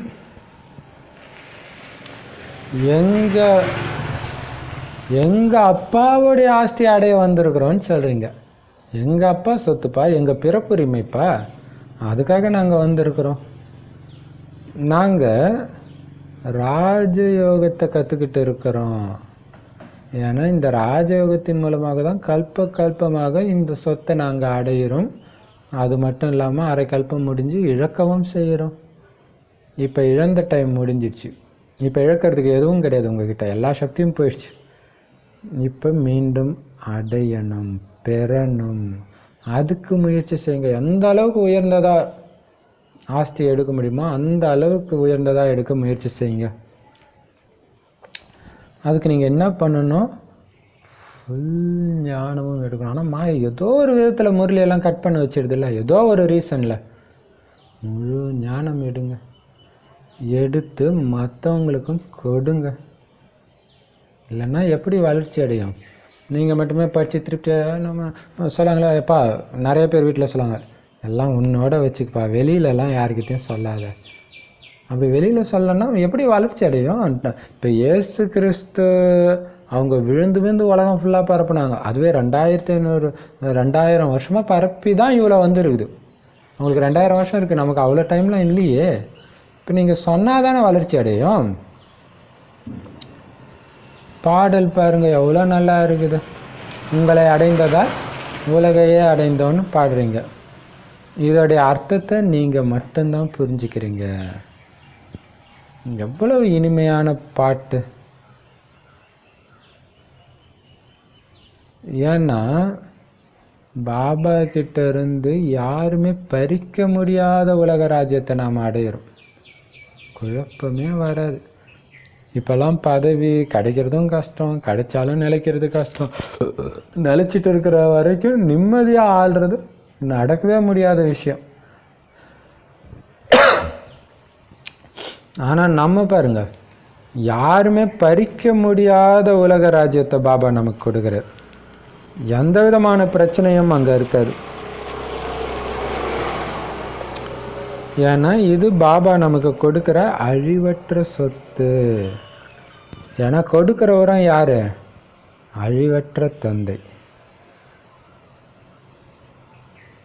எங்கள் அப்பாவுடைய ஆஸ்தி அடைய வந்திருக்கிறோன்னு சொல்கிறீங்க. எங்கள் அப்பா சொத்துப்பா, எங்கள் பிறப்புரிமைப்பா, அதுக்காக நாங்கள் வந்திருக்கிறோம். நாங்கள் ராஜயோகத்தை கற்றுக்கிட்டு இருக்கிறோம். ஏன்னா இந்த ராஜயோகத்தின் மூலமாக தான் கல்பமாக இந்த சொத்தை நாங்கள் அடையிறோம். அது மட்டும் இல்லாமல் அரை கல்பம் முடிஞ்சு இழக்கவும் செய்கிறோம். இப்போ இழந்த டைம் முடிஞ்சிடுச்சு. இப்போ இழக்கிறதுக்கு எதுவும் கிடையாது, உங்ககிட்ட எல்லா சக்தியும் போயிடுச்சு. இப்போ மீண்டும் அடையணும், பெறணும். அதுக்கு முயற்சி செய்யுங்க. எந்த அளவுக்கு உயர்ந்ததா ஆஸ்தி எடுக்க முடியுமோ அந்த அளவுக்கு உயர்ந்ததாக எடுக்க முயற்சி செய்யுங்க. அதுக்கு நீங்கள் என்ன பண்ணணும்? ஃபுல் ஞானமும் எடுக்கணும். ஆனால் மாயை ஏதோ ஒரு விதத்தில் முரளியெல்லாம் கட் பண்ணி வச்சிடுதில்ல, ஏதோ ஒரு ரீசனில் முழு ஞானம் எடுங்க. எடுத்து மற்றவங்களுக்கும் கொடுங்க. இல்லைன்னா எப்படி வளர்ச்சி அடையும்? நீங்கள் மட்டுமே படித்து திருப்தியாக நம்ம சொல்லாங்களா? எப்பா நிறைய பேர் வீட்டில் சொல்லுவாங்க, எல்லாம் உன்னோட வச்சுக்கப்பா, வெளியிலலாம் யார்கிட்டையும் சொல்லாத. அப்படி வெளியில் சொல்லணும்னா எப்படி வளர்ச்சி அடையும்? இப்போ இயேசு கிறிஸ்து அவங்க விழுந்து உலகம் ஃபுல்லாக பரப்புனாங்க. அதுவே 2500 வருஷமாக பரப்பி தான் இவ்வளோ வந்துருக்குது. அவங்களுக்கு 2000 வருஷம் இருக்குது, நமக்கு அவ்வளோ டைம்லாம் இல்லையே. இப்போ நீங்கள் சொன்னால் தானே வளர்ச்சி அடையும். பாடல் பாருங்கள் எவ்வளோ நல்லா இருக்குது. உங்களை அடைந்ததா உலகையே அடைந்தோன்னு பாடுறீங்க. இதோடைய அர்த்தத்தை நீங்கள் மட்டும்தான் புரிஞ்சுக்கிறீங்க. எவ்வளவு இனிமையான பாட்டு. ஏன்னா பாபா கிட்ட இருந்து யாருமே பறிக்க முடியாத உலக ராஜ்யத்தை நாம் அடையிறோம். குழப்பமே வராது. இப்பெல்லாம் பதவி கிடைக்கிறதும் கஷ்டம், கிடைச்சாலும் நிலைக்கிறது கஷ்டம். நிலைச்சிட்டு இருக்கிற வரைக்கும் நிம்மதியாக ஆள்றது நடக்கவே முடியாத விஷயம். ஆனால் நம்ம பாருங்க, யாருமே பறிக்க முடியாத உலக ராஜ்யத்தை பாபா நமக்கு கொடுக்குறார். எந்த விதமான பிரச்சனையும் அங்கே இருக்காது. ஏன்னா இது பாபா நமக்கு கொடுக்குற அழிவற்ற சொத்து. ஏன்னா கொடுக்குறவரும் யாரு? அழிவற்ற தந்தை.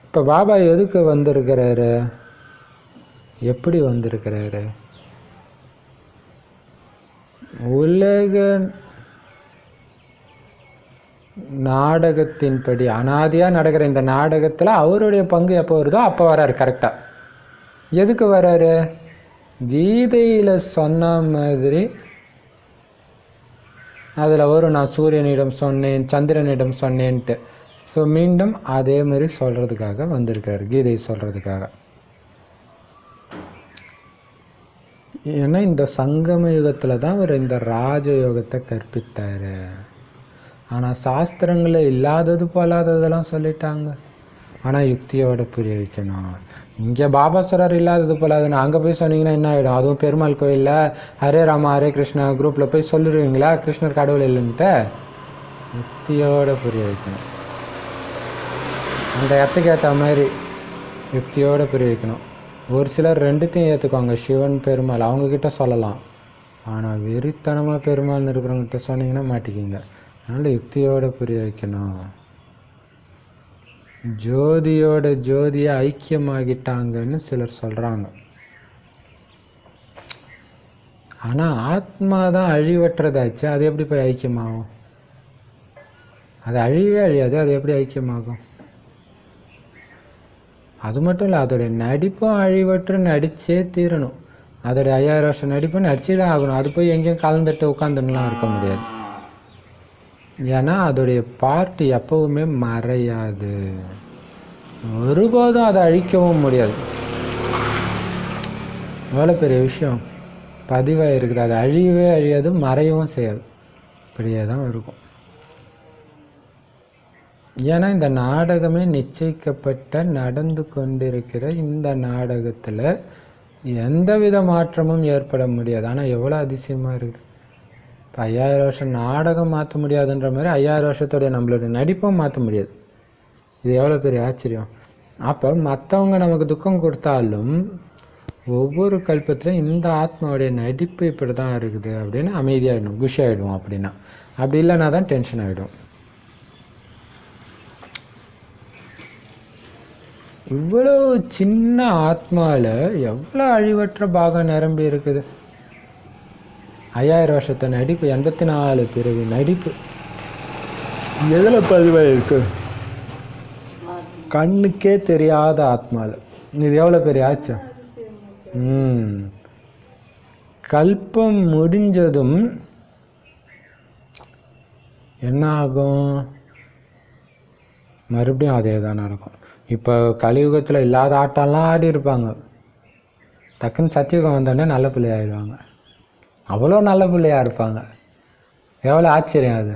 இப்போ பாபா எதுக்கு வந்திருக்கிறாரு? எப்படி வந்திருக்கிறாரு? உலக நாடகத்தின்படி அனாதியாக நடக்கிற இந்த நாடகத்தில் அவருடைய பங்கு எப்போ வருதோ அப்போ வராரு. கரெக்டாக எதுக்கு வராரு? கீதையில் சொன்ன மாதிரி அதில் வரும், நான் சூரியனிடம் சொன்னேன், சந்திரனிடம் சொன்னேன்ட்டு. ஸோ மீண்டும் அதே மாதிரி சொல்கிறதுக்காக வந்திருக்காரு, கீதை சொல்கிறதுக்காக. ஏன்னா இந்த சங்கம யுகத்தில் தான் அவர் இந்த ராஜயோகத்தை கற்பித்தார். ஆனால் சாஸ்திரங்களில் இல்லாதது போலாததெல்லாம் சொல்லிட்டாங்க. ஆனால் யுக்தியோட புரிய வைக்கணும். இங்கே பாபா சொல்கிறார் இல்லாதது போலாதுன்னு, அங்கே போய் சொன்னீங்கன்னா என்ன ஆகிடும்? அதுவும் பெருமாள் கோயிலில் ஹரே ராமா ஹரே கிருஷ்ணா குரூப்பில் போய் சொல்லிடுவீங்களா கிருஷ்ணர் கடவுள் இல்லைன்ட்டு? யுக்தியோட புரிய வைக்கணும். அந்த இடத்துக்கு ஏற்ற மாதிரி யுக்தியோட புரிய வைக்கணும். ஒரு சிலர் ரெண்டுத்தையும் ஏற்றுக்குவாங்க, சிவன் பெருமாள் அவங்கக்கிட்ட சொல்லலாம். ஆனால் வெறித்தனமாக பெருமாள்னு இருக்கிறவங்ககிட்ட சொன்னீங்கன்னா மாட்டிக்கிங்க. அதனால் யுக்தியோட புரிய வைக்கணும். ஜோதியோட ஜோதியை ஐக்கியமாகிட்டாங்கன்னு சிலர் சொல்கிறாங்க. ஆனால் ஆத்மா தான் அழிவற்றதாச்சு, அது எப்படி போய் ஐக்கியமாகும்? அது அழிவே அழியாது, அது எப்படி ஐக்கியமாகும்? அது மட்டும் இல்லை, அதோடைய நடிப்பும் அழிவற்று நடிச்சே தீரணும். அதோடைய 5000 வருஷம் நடிப்பும் நடிச்சே தான் ஆகணும். அது போய் எங்கேயும் கலந்துட்டு உட்காந்துலாம் இருக்க முடியாது. ஏன்னா அதோடைய பார்ட் எப்பவுமே மறையாது, ஒருபோதும் அதை அழிக்கவும் முடியாது. எவ்வளோ பெரிய விஷயம் பதிவாக இருக்குது. அது அழியவே அழியாது, மறையவும் செய்யாது, இப்படியே தான் இருக்கும். ஏன்னா இந்த நாடகமே நிச்சயிக்கப்பட்ட நடந்து கொண்டிருக்கிற இந்த நாடகத்தில் எந்தவித மாற்றமும் ஏற்பட முடியாது. ஆனால் எவ்வளோ அதிசயமாக இருக்குது. இப்போ 5000 வருஷம் நாடகம் மாற்ற முடியாதுன்ற மாதிரி 5000 வருஷத்துடைய நம்மளுடைய நடிப்பும் மாற்ற முடியாது. இது எவ்வளோ பெரிய ஆச்சரியம். அப்போ மற்றவங்க நமக்கு துக்கம் கொடுத்தாலும் ஒவ்வொரு கல்பத்திலும் இந்த ஆத்மாவுடைய நடிப்பு இப்படி தான் இருக்குது அப்படின்னு அமைதியாகிடும், குஷி ஆகிடுவோம். அப்படின்னா அப்படி இல்லைன்னா தான் டென்ஷன் ஆகிடும். இவ்வளோ சின்ன ஆத்மாவில் எவ்வளோ அழிவற்ற பாகம் நிரம்பி இருக்குது. 5000 வருஷத்தை நடிப்பு, 84 பிறவி நடிப்பு எதில் பதிவாயிருக்கு? கண்ணுக்கே தெரியாத ஆத்மாவில். இது எவ்வளோ பெரிய ஆச்சு. கல்பம் முடிஞ்சதும் என்ன ஆகும்? மறுபடியும் அதே தான் நடக்கும். இப்போ கலியுகத்தில் இல்லாத ஆட்டம்லாம் ஆடி இருப்பாங்க, டக்குன்னு சத்தியுகம் வந்தோடனே நல்ல பிள்ளையாயிடுவாங்க. அவ்வளோ நல்ல பிள்ளையாக இருப்பாங்க. எவ்வளோ ஆச்சரியம் அது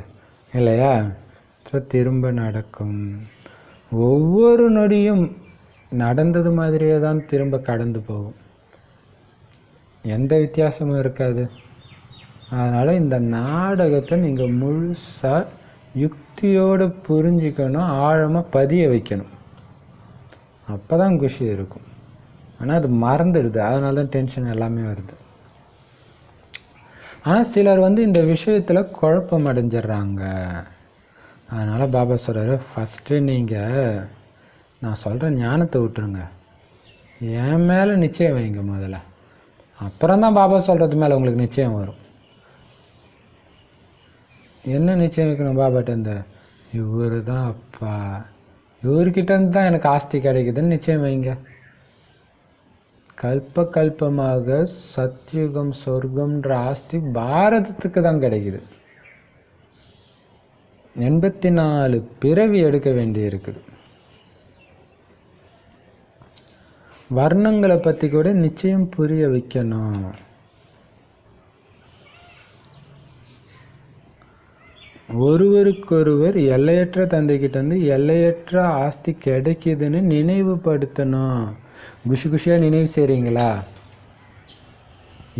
இல்லையா? ஸோ திரும்ப நடக்கும். ஒவ்வொரு நொடியும் நடந்தது மாதிரியே தான் திரும்ப கடந்து போகும், எந்த வித்தியாசமும் இருக்காது. அதனால் இந்த நாடகத்தை நீங்கள் முழுசாக யுக்தியோடு புரிஞ்சிக்கணும், ஆழமாக பதிய வைக்கணும். அப்போ தான் குஷி இருக்கும். ஆனால் அது மறந்துடுது, அதனால தான் டென்ஷன் எல்லாமே வருது. ஆனால் சிலர் இந்த விஷயத்தில் குழப்பம் அடைஞ்சிட்றாங்க. அதனால் பாபா சொல்கிறாரு, ஃபஸ்ட்டு நீங்கள் நான் சொல்கிற ஞானத்தை விட்டுருங்க, என் மேலே நிச்சயம் வைங்க முதல்ல, அப்புறம் தான் பாபா சொல்கிறது மேலே உங்களுக்கு நிச்சயம் வரும். என்ன நிச்சயம் வைக்கணும் பாபாட்ட? இவர் தான் அப்பா, இவர்கிட்டருந்து தான் எனக்கு ஆஸ்தி கிடைக்குதுன்னு நிச்சயம் வைங்க. கல்ப கல்பமாக சத்யுகம் சொர்க்கம்ன்ற ஆஸ்தி பாரதத்துக்கு தான் கிடைக்குது. 84 பிறவி எடுக்க வேண்டி இருக்குது. வர்ணங்களை பற்றி கூட நிச்சயம் புரிய வைக்கணும். ஒருவருக்கொருவர் எல்லையற்ற தந்தைக்கிட்ட வந்து எல்லையற்ற ஆஸ்தி கிடைக்குதுன்னு நினைவுபடுத்தணும். குஷி குஷியாக நினைவு செய்கிறீங்களா?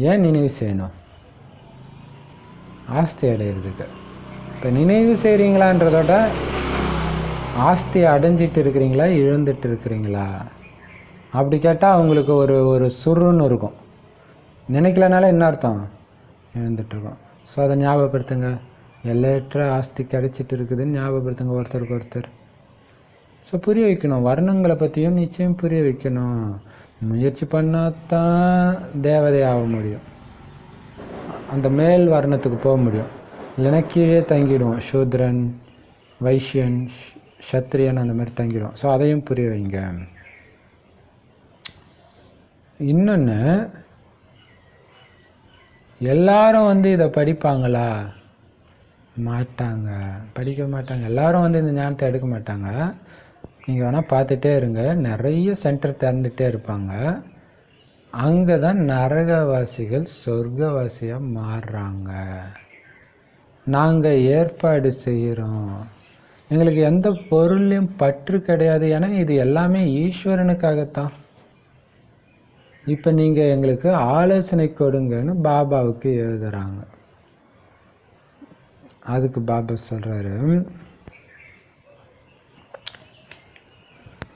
ஏன் நினைவு செய்யணும்? ஆஸ்தி அடையிறதுக்கு. இப்போ நினைவு செய்கிறீங்களான்றதோட ஆஸ்தி அடைஞ்சிட்டு இருக்கிறீங்களா இழந்துட்டு இருக்கிறீங்களா? அப்படி கேட்டால் அவங்களுக்கு ஒரு சுருன்னு இருக்கும். நினைக்கலனால என்ன அர்த்தம்? இழந்துட்டுருக்கோம். ஸோ அதை ஞாபகப்படுத்துங்க. எல்லையற்ற ஆஸ்தி கிடைச்சிட்டு இருக்குதுன்னு ஞாபகப்படுத்துங்க ஒருத்தருக்கு ஒருத்தர். ஸோ புரிய வைக்கணும். வர்ணங்களை பற்றியும் நிச்சயம் புரிய வைக்கணும். முயற்சி பண்ணாதான் தேவதை ஆக முடியும், அந்த மேல் வர்ணத்துக்கு போக முடியும். இல்லைன்னா கீழே தங்கிடுவோம். சூத்ரன், வைஷ்யன், சத்திரியன் அந்த மாதிரி தங்கிடுவோம். ஸோ அதையும் புரிய வைங்க. இன்னொன்று, எல்லாரும் வந்து இதை படிப்பாங்களா? மாட்டாங்க, படிக்க மாட்டாங்க. எல்லாரும் வந்து இந்த ஞானத்தை எடுக்க மாட்டாங்க. நீங்கள் வேணால் பார்த்துட்டே இருங்க, நிறைய சென்டர் திறந்துகிட்டே இருப்பாங்க. அங்கே தான் நரகவாசிகள் சொர்க்கவாசியாக மாறுறாங்க. நாங்கள் ஏற்பாடு செய்கிறோம். எங்களுக்கு எந்த பொருளையும் பற்று கிடையாது, ஏன்னா இது எல்லாமே ஈஸ்வரனுக்காகத்தான். இப்போ நீங்கள் எங்களுக்கு ஆலோசனை கொடுங்கன்னு பாபாவுக்கு எழுதுறாங்க. அதுக்கு பாபா சொல்கிறாரு,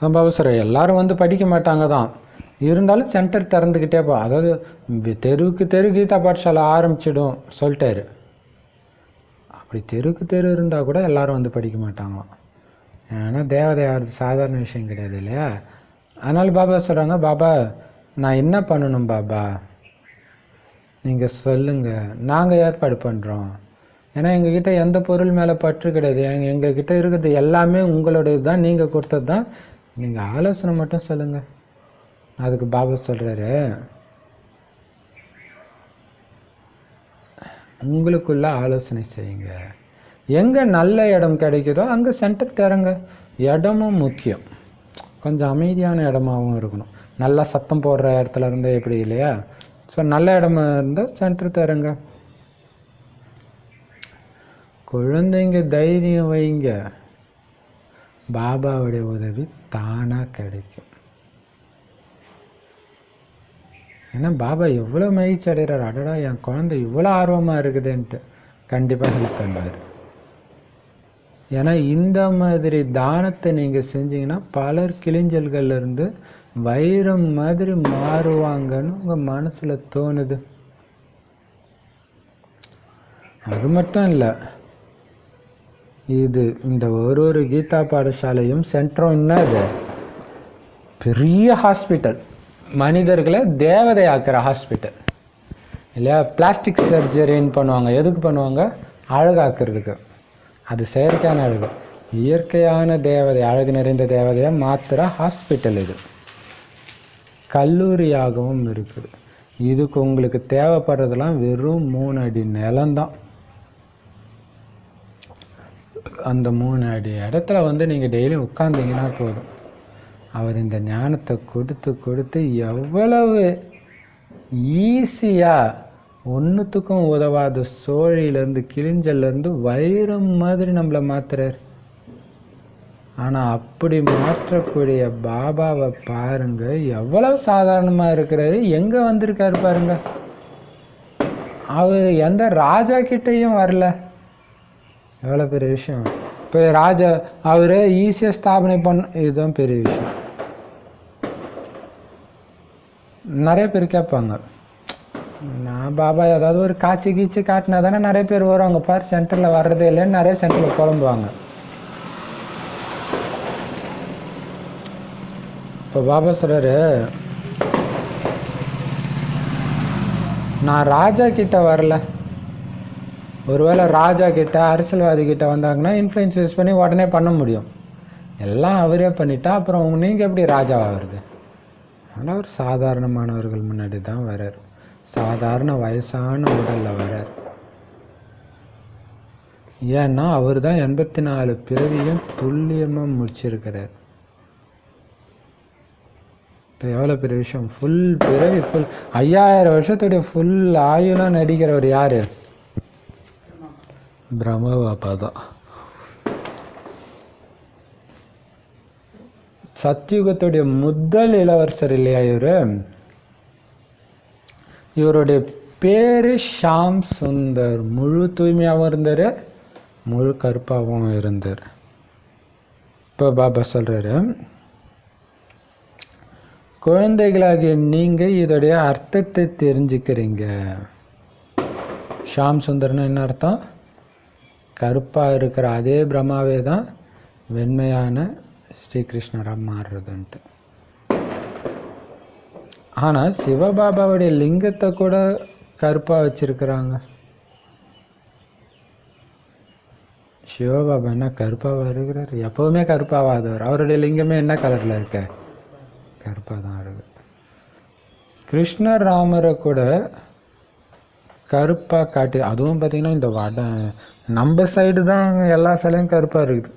பாபா சொல்கிறார் எல்லாரும் வந்து படிக்க மாட்டாங்க தான், இருந்தாலும் சென்டர் திறந்துக்கிட்டே போ. அதாவது தெருவுக்கு தெரு கீதா பாடசாலை ஆரம்பிச்சிடும் சொல்லிட்டாரு. அப்படி தெருக்கு தெரு இருந்தால் கூட எல்லாரும் வந்து படிக்க மாட்டாங்களாம். ஏன்னா தேவதை ஆகிறது சாதாரண விஷயம் கிடையாது இல்லையா? அதனால் பாபா சொல்கிறாங்க, பாபா நான் என்ன பண்ணணும் பாபா, நீங்கள் சொல்லுங்கள், நாங்கள் ஏற்பாடு பண்ணுறோம். ஏன்னா எங்ககிட்ட எந்த பொருள் மேலே பற்று கிடையாது. எங்ககிட்ட இருக்கிறது எல்லாமே உங்களோடது தான், நீங்கள் கொடுத்தது தான். நீங்கள் ஆலோசனை மட்டும் சொல்லுங்கள். அதுக்கு பாபா சொல்கிறாரு, உங்களுக்குள்ள ஆலோசனை செய்யுங்க. எங்கே நல்ல இடம் கிடைக்குதோ அங்கே சென்டர் தரங்க. இடமும் முக்கியம். கொஞ்சம் அமைதியான இடமாகவும் இருக்கணும். நல்லா சத்தம் போடுற இடத்துல இருந்தால் எப்படி இல்லையா? ஸோ நல்ல இடமா இருந்தால் சென்டர் தரங்க. குழந்தைங்க தைரியம் வைங்க, பாபாவுடைய உதவி தானாக கிடைக்கும். ஏன்னா பாபா எவ்வளோ மகிழ்ச்சி அடைகிறார். அடடா என் குழந்தை இவ்வளோ ஆர்வமாக இருக்குதுன்ட்டு கண்டிப்பாக ஹெல்ப் பண்ணுவார். ஏன்னா இந்த மாதிரி தானத்தை நீங்கள் செஞ்சீங்கன்னா பலர் கிளிஞ்சல்கள்லேருந்து வைரம் மாதிரி மாறுவாங்கன்னு உங்கள் மனசில் தோணுது. அது மட்டும் இல்லை, இது இந்த ஒரு கீதா பாடசாலையும் சென்டரும் என்னது பெரிய ஹாஸ்பிட்டல், மனிதர்களை தேவதை ஆக்கிற ஹாஸ்பிட்டல் இல்லையா? பிளாஸ்டிக் சர்ஜரின்னு பண்ணுவாங்க. எதுக்கு பண்ணுவாங்க? அழகாக்குறதுக்கு. அது செயற்கையான அழகு. இயற்கையான தேவதை, அழகு நிறைந்த தேவதையாக மாத்திர ஹாஸ்பிட்டல் இது. கல்லூரியாகவும் இருக்குது. இதுக்கு உங்களுக்கு தேவைப்படுறதெல்லாம் வெறும் 3 அடி நிலம்தான். அந்த 3 அடி இடத்துல வந்து நீங்கள் டெய்லியும் உட்கார்ந்தீங்கன்னா போதும். அவர் இந்த ஞானத்தை கொடுத்து கொடுத்து எவ்வளவு ஈஸியாக ஒன்றுத்துக்கும் உதவாத சோழியிலேருந்து கிழிஞ்சல்லேருந்து வைரம் மாதிரி நம்மளை மாத்துறார். ஆனால் அப்படி மாற்றக்கூடிய பாபாவை பாருங்க, எவ்வளவு சாதாரணமாக இருக்கிறாரு. எங்கே வந்திருக்காரு பாருங்க. அவர் எந்த ராஜா கிட்டையும் வரல. எவ்வளோ பெரிய விஷயம். இப்போ ராஜா அவர் ஈஸியாக ஸ்தாபனை இதுதான் பெரிய விஷயம். நிறைய பேர் கேட்பாங்க, நான் பாபா ஏதாவது ஒரு காட்சி கீச்சு காட்டினா தானே நிறைய பேர் வருவாங்க, பார் சென்டரில் வர்றதே இல்லைன்னு நிறைய சென்டரில் புலம்புவாங்க. இப்போ பாபா சொல்கிறாரு, நான் ராஜா கிட்ட வரல. ஒருவேளை ராஜா கிட்ட அரசியல்வாதி கிட்ட வந்தாங்கன்னா இன்ஃப்ளூயன்ஸ் யூஸ் பண்ணி உடனே பண்ண முடியும். எல்லாம் அவரே பண்ணிட்டா அப்புறம் நீங்கள் எப்படி ராஜாவாகிறது? ஆனால் அவர் சாதாரணமானவர்கள் முன்னாடி தான் வர்றார். சாதாரண வயசான உடலில் வர்றார். ஏன்னா அவர் தான் 84 பிறவியும் துல்லியமாக முடிச்சிருக்கிறார். இப்போ எவ்வளோ பெரிய விஷயம்! ஃபுல் பிறவி, ஃபுல் 5000 வருஷத்துடைய ஃபுல் ஆயுளாக நடிக்கிறவர் யார்? பிரம்ம பாபா தான். சத்யுகத்துடைய முதல் இளவரசர் இல்லையா இவர்? இவருடைய பேரு ஷாம் சுந்தர். முழு தூய்மையாகவும் இருந்தார், முழு கருப்பாகவும் இருந்தார். இப்போ பாபா சொல்றாரு, குழந்தைகளாகிய நீங்க இதோடைய அர்த்தத்தை தெரிஞ்சுக்கிறீங்க. ஷாம் சுந்தர்னு என்ன அர்த்தம்? கருப்பா இருக்கிற அதே பிரம்மாவே தான் வெண்மையான ஸ்ரீகிருஷ்ணராக மாறுறதுன்ட்டு. ஆனா சிவபாபாவுடைய லிங்கத்தை கூட கருப்பா வச்சிருக்கிறாங்க. சிவபாபா என்ன கருப்பாவா இருக்கிறார்? எப்பவுமே கருப்பாவாதவர். அவருடைய லிங்கமே என்ன கலர்ல இருக்க? கருப்பா தான் இருக்கு. கிருஷ்ணர் ராமரை கூட கருப்பா காட்டி, அதுவும் பார்த்தீங்கன்னா இந்த நம்ம சைடு தான் எல்லா சிலையும் கருப்பா இருக்குது.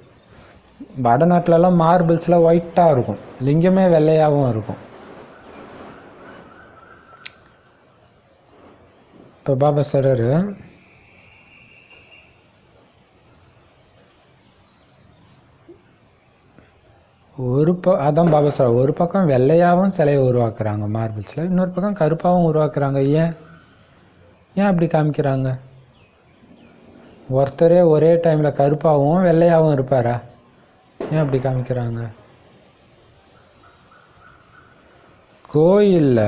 வடநாட்டிலலாம் மார்பிள்ஸ்லாம் ஒயிட்டா இருக்கும், லிங்கமே வெள்ளையாகவும் இருக்கும். இப்போ பாபா சொல்றாரு, அதான் பாபா சொல்ற, ஒரு பக்கம் வெள்ளையாகவும் சிலையை உருவாக்குறாங்க மார்பிள்ஸ்ல, இன்னொரு பக்கம் கருப்பாகவும் உருவாக்குறாங்க. ஏன் அப்படி காமிக்கிறாங்க? ஒருத்தரே ஒரே டைம்ல கருப்பாகவும் வெள்ளையாகவும் இருப்பாரா? ஏன் அப்படி காமிக்கிறாங்க? கோயில்ல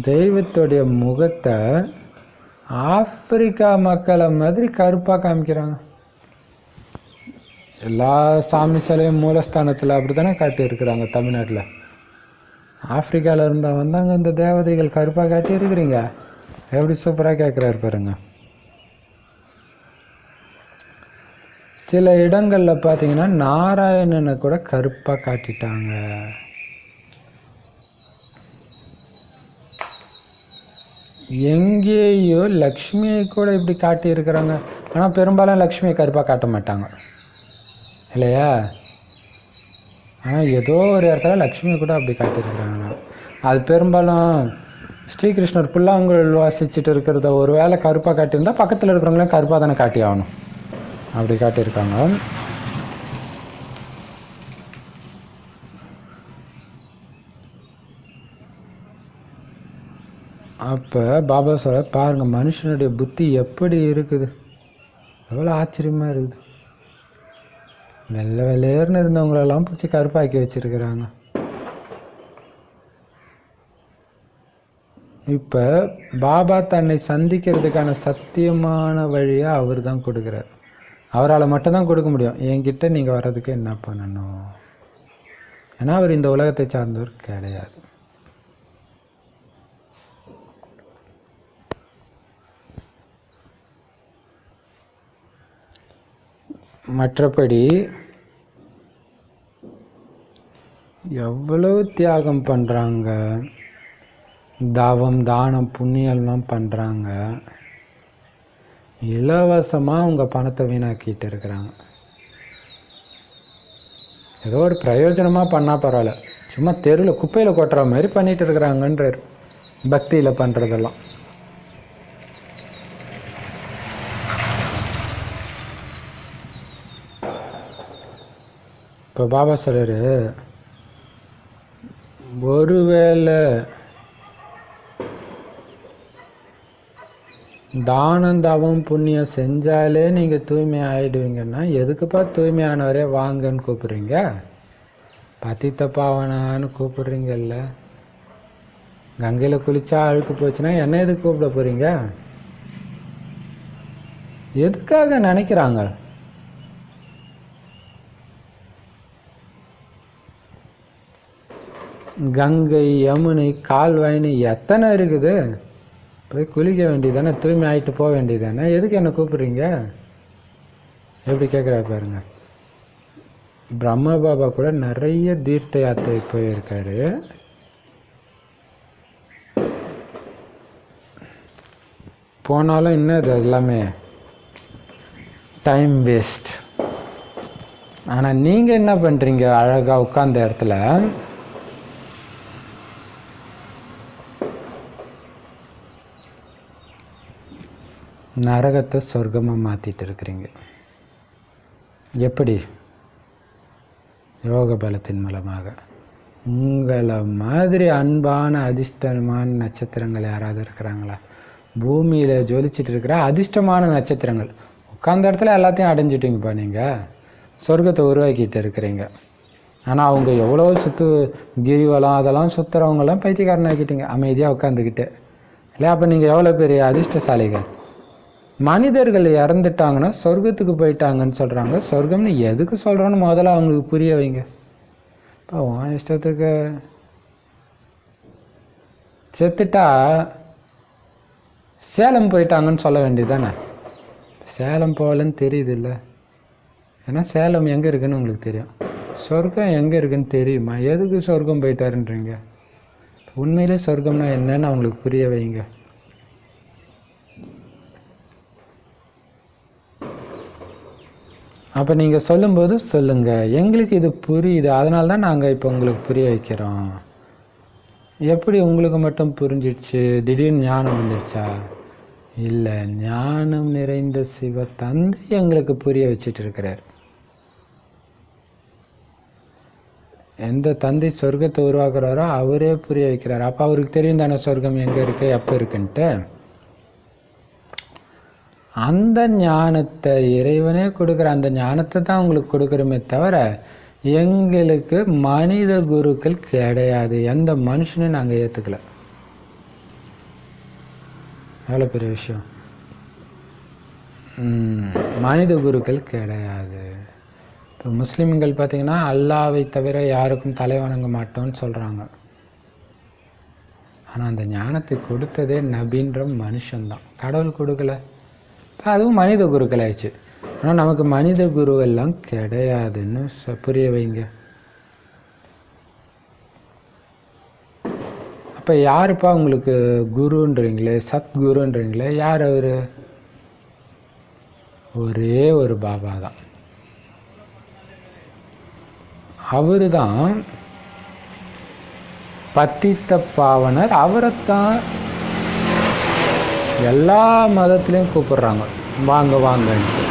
தெய்வத்துடைய முகத்தை ஆப்பிரிக்கா மக்களை மாதிரி கருப்பா காமிக்கிறாங்க. எல்லா சாமி சிலையும் மூலஸ்தானத்தில் அப்படித்தானே காட்டி இருக்கிறாங்க. தமிழ்நாட்டில் ஆப்பிரிக்காவில் இருந்தால் வந்தாங்க இந்த தேவதைகள் கருப்பாக காட்டி இருக்கிறீங்க. எப்படி சூப்பராக கேட்குறாரு பாருங்க. சில இடங்களில் பார்த்தீங்கன்னா நாராயணனை கூட கருப்பாக காட்டிட்டாங்க. எங்கேயோ லக்ஷ்மியை கூட இப்படி காட்டி இருக்கிறாங்க. ஆனால் பெரும்பாலும் லக்ஷ்மியை கருப்பாக காட்ட மாட்டாங்க இல்லையா? ஆனால் ஏதோ ஒரு இடத்துல லக்ஷ்மியை கூட அப்படி காட்டியிருக்கிறாங்க. அது பெரும்பாலும் ஸ்ரீகிருஷ்ணர் புல்லாங்குழல் வாசிச்சுட்டு இருக்கிறத ஒரு வேளை கருப்பாக காட்டியிருந்தா பக்கத்தில் இருக்கிறவங்களையும் கருப்பாக தானே காட்டி ஆகணும். அப்படி காட்டியிருக்காங்க. அப்போ பாபா சொல்ல பாருங்க, மனுஷனுடைய புத்தி எப்படி இருக்குது, எவ்வளோ ஆச்சரியமாக இருக்குது. வெள்ளை வெள்ளையர்னு இருந்தவங்களெல்லாம் பிடிச்சி கருப்பாக்கி வச்சிருக்கிறாங்க. இப்போ பாபா தன்னை சந்திக்கிறதுக்கான சத்தியமான வழியை அவர் தான் கொடுக்குறார். அவரால் மட்டும்தான் கொடுக்க முடியும். என்கிட்ட நீங்கள் வர்றதுக்கு என்ன பண்ணணும்? ஏன்னா அவர் இந்த உலகத்தை சார்ந்தவர் கிடையாது. மற்றபடி எவ்வளவு தியாகம் பண்ணுறாங்க, தவம் தானம் புண்ணியம்லாம் பண்ணுறாங்க, இலவசமாக அவங்க பணத்தை வீணாக்கிட்டு இருக்கிறாங்க. ஏதோ ஒரு பிரயோஜனமாக பண்ணால் பரவாயில்ல, சும்மா தெருவில் குப்பையில் கொட்டுற மாதிரி பண்ணிட்டு இருக்கிறாங்கன்றார் பக்தியில் பண்ணுறதெல்லாம். இப்போ பாபா சொல்றாரு, ஒருவேளை தானம் தவம் புண்ணியம் செஞ்சாலே நீங்கள் தூய்மை ஆகிடுவீங்கன்னா எதுக்குப்பா தூய்மையானவரே வாங்கன்னு கூப்பிட்றீங்க? பதித்த பாவனான்னு கூப்பிட்றீங்கல்ல. கங்கையில் குளிச்சா அழுக்கு போச்சுன்னா என்ன எதுக்கு கூப்பிட போகிறீங்க? எதுக்காக நினைக்கிறாங்க? கங்கை யமுனை கால்வாய்னு எத்தனை இருக்குது, போய் குளிக்க வேண்டியதானே, தூய்மை ஆகிட்டு போக வேண்டியதானே, எதுக்கு என்ன கூப்பிடுறீங்க? எப்படி கேட்குறா பாருங்க. பிரம்ம பாபா கூட நிறைய தீர்த்த யாத்திரை போயிருக்காரு. போனாலும் இன்னும் எல்லாமே டைம் வேஸ்ட். ஆனால் நீங்கள் என்ன பண்ணுறீங்க, அழகாக உட்கார்ந்த இடத்துல நரகத்தை சொர்க்கமாக மாற்றிட்டு இருக்கிறீங்க. எப்படி? யோக பலத்தின் மூலமாக. உங்களை மாதிரி அன்பான அதிர்ஷ்டமான நட்சத்திரங்கள் யாராவது இருக்கிறாங்களா? பூமியில் ஜொலிச்சிட்டு இருக்கிற அதிர்ஷ்டமான நட்சத்திரங்கள். உட்கார்ந்த இடத்துல எல்லாத்தையும் அடைஞ்சிட்டிங்கப்பா. நீங்கள் சொர்க்கத்தை உருவாக்கிட்டு இருக்கிறீங்க. ஆனால் அவங்க எவ்வளோ கிரிவலம் அதெல்லாம் சுற்றுறவங்களாம் பைத்தியக்காரனாக்கிட்டீங்க அமைதியாக உட்காந்துக்கிட்டு இல்லையா? அப்போ நீங்கள் எவ்வளோ பெரிய அதிர்ஷ்டசாலிகள். மனிதர்கள் இறந்துட்டாங்கன்னா சொர்க்கத்துக்கு போயிட்டாங்கன்னு சொல்கிறாங்க. சொர்க்கம்னு எதுக்கு சொல்கிறோன்னு முதல்ல அவங்களுக்கு புரிய வைங்க. இப்போ உன் இஷ்டத்துக்கு செத்துட்டா சேலம் போயிட்டாங்கன்னு சொல்ல வேண்டியது தானே? சேலம் போகலன்னு தெரியுது இல்லை? ஏன்னா சேலம் எங்கே இருக்குன்னு உங்களுக்கு தெரியும். சொர்க்கம் எங்கே இருக்குன்னு தெரியுமா? எதுக்கு சொர்க்கம் போயிட்டாருன்றீங்க? உண்மையிலே சொர்க்கம்னா என்னன்னு அவங்களுக்கு புரிய வைங்க. அப்போ நீங்கள் சொல்லும்போது சொல்லுங்கள், எங்களுக்கு இது புரியுது, அதனால தான் நாங்கள் இப்போ உங்களுக்கு புரிய வைக்கிறோம். எப்படி உங்களுக்கு மட்டும் புரிஞ்சிடுச்சு? திடீர்னு ஞானம் வந்துடுச்சா? இல்லை, ஞானம் நிறைந்த சிவ தந்தை எங்களுக்கு புரிய வச்சுட்டு இருக்கிறார். எந்த தந்தை சொர்க்கத்தை உருவாக்குறாரோ அவரே புரிய வைக்கிறார். அப்போ அவருக்கு தெரியும் தானே சொர்க்கம் எங்கே இருக்கு எப்போ இருக்குன்ட்டு. அந்த ஞானத்தை இறைவனே கொடுக்குற அந்த ஞானத்தை தான் உங்களுக்கு கொடுக்குறோமே தவிர எங்களுக்கு மனித குருக்கள் கிடையாது. எந்த மனுஷனையும் நாங்கள் ஏற்றுக்கல. எவ்வளோ பெரிய விஷயம். மனித குருக்கள் கிடையாது. இப்போ முஸ்லீம்கள் பார்த்தீங்கன்னா அல்லாவை தவிர யாருக்கும் தலை வணங்க மாட்டோம்னு சொல்கிறாங்க. ஆனால் அந்த ஞானத்தை கொடுத்ததே நபின்ற மனுஷன்தான், கடவுள் கொடுக்கல. அதுவும் மனித குருக்கள் ஆயிடுச்சு. ஆனால் நமக்கு மனித குருவெல்லாம் கிடையாதுன்னு புரிய வைங்க. அப்போ யாருப்பா உங்களுக்கு குருன்றீங்களே, சத்குருன்றீங்களே, யார் அவர்? ஒரே ஒரு பாபா தான். அவரு தான் பத்தித்த பாவனர். அவரைத்தான் எல்லா மதத்திலையும் கூப்பிடுறாங்க, வாங்க வாங்கன்ட்டு.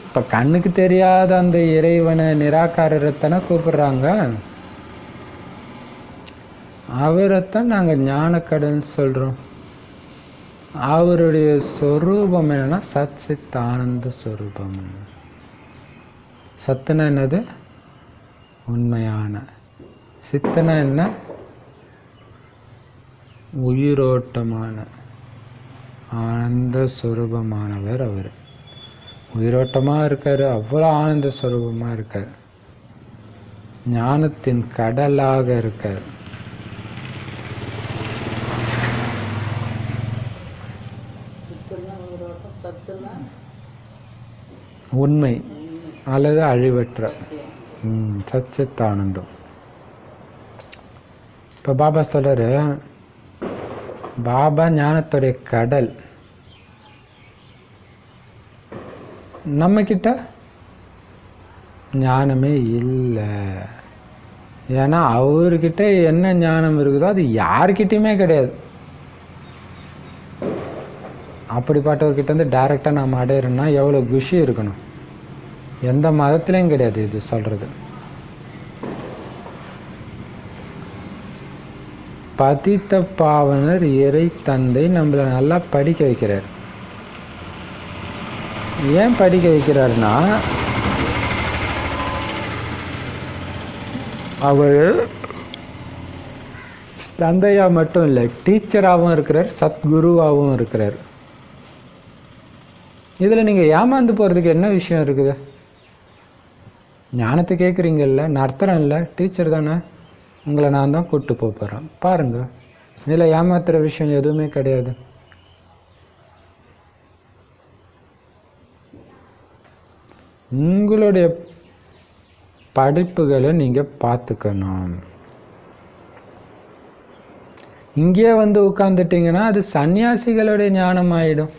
இப்போ கண்ணுக்கு தெரியாத அந்த இறைவனை நிராகாரத்தைத்தானே கூப்பிடுறாங்க. அவரைத்தான் நாங்கள் ஞானக்கடல்னு சொல்கிறோம். அவருடைய சொரூபம் என்னன்னா சத் சித் ஆனந்த சொரூபம். சத்துனா என்னது? உண்மையான. சித்தனா என்ன? உயிரோட்டமான ஆனந்த சொரூபமானவர். அவர் உயிரோட்டமாக இருக்கார், அவ்வளோ ஆனந்த சொரூபமாக இருக்கார், ஞானத்தின் கடலாக இருக்கார். உண்மை அல்லது அழிவற்ற சச்சித் ஆனந்தம். இப்போ பாபா சொல்றாரு, பாபா ஞானத்துடைய கடல். நம்ம கிட்ட ஞானமே இல்லை. ஏன்னா அவர்கிட்ட என்ன ஞானம் இருக்குதோ அது யாருக்கிட்டையுமே கிடையாது. அப்படிப்பட்டவர்கிட்ட வந்து டைரெக்டாக நாம் அடையிறோம்னா எவ்வளோ குஷி இருக்கணும். எந்த மதத்துலேயும் கிடையாது இது சொல்கிறது. பதித்த பாவனர் இறை தந்தை நம்மளை நல்லா படிக்க வைக்கிறார். ஏன் படிக்க வைக்கிறார்னா, அவர் தந்தையா மட்டும் இல்லை, டீச்சராகவும் இருக்கிறார், சத்குருவாகவும் இருக்கிறார். இதில் நீங்கள் ஏமாந்து போகிறதுக்கு என்ன விஷயம் இருக்குது? ஞானத்தை கேட்குறீங்கல்ல, நர்த்தனம் இல்லை, டீச்சர் தானே, உங்களை நான் தான் கூப்பிட்டு போகிறேன் பாருங்க. இதில் ஏமாத்துகிற விஷயம் எதுவுமே கிடையாது. உங்களுடைய படிப்புகளை நீங்கள் பார்த்துக்கணும். இங்கே வந்து உட்கார்ந்துட்டீங்கன்னா அது சன்னியாசிகளுடைய ஞானம் ஆயிடும்.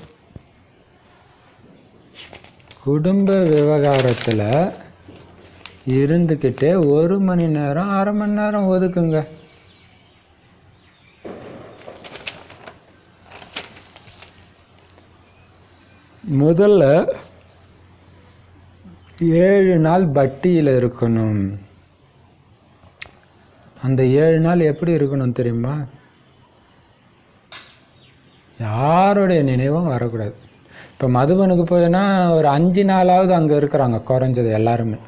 குடும்ப விவகாரத்துல இருந்துக்கிட்டே 1 மணி நேரம் 1/2 மணி நேரம் ஒதுக்குங்க. முதல்ல 7 நாள் பட்டியில இருக்கணும். அந்த 7 நாள் எப்படி இருக்கணும் தெரியுமா? யாருடைய நினைவும் வரக்கூடாது. இப்போ மதுபனுக்கு போயின்னா ஒரு 5 நாளாவது அங்கே இருக்கிறாங்க குறைஞ்சது எல்லாருமே.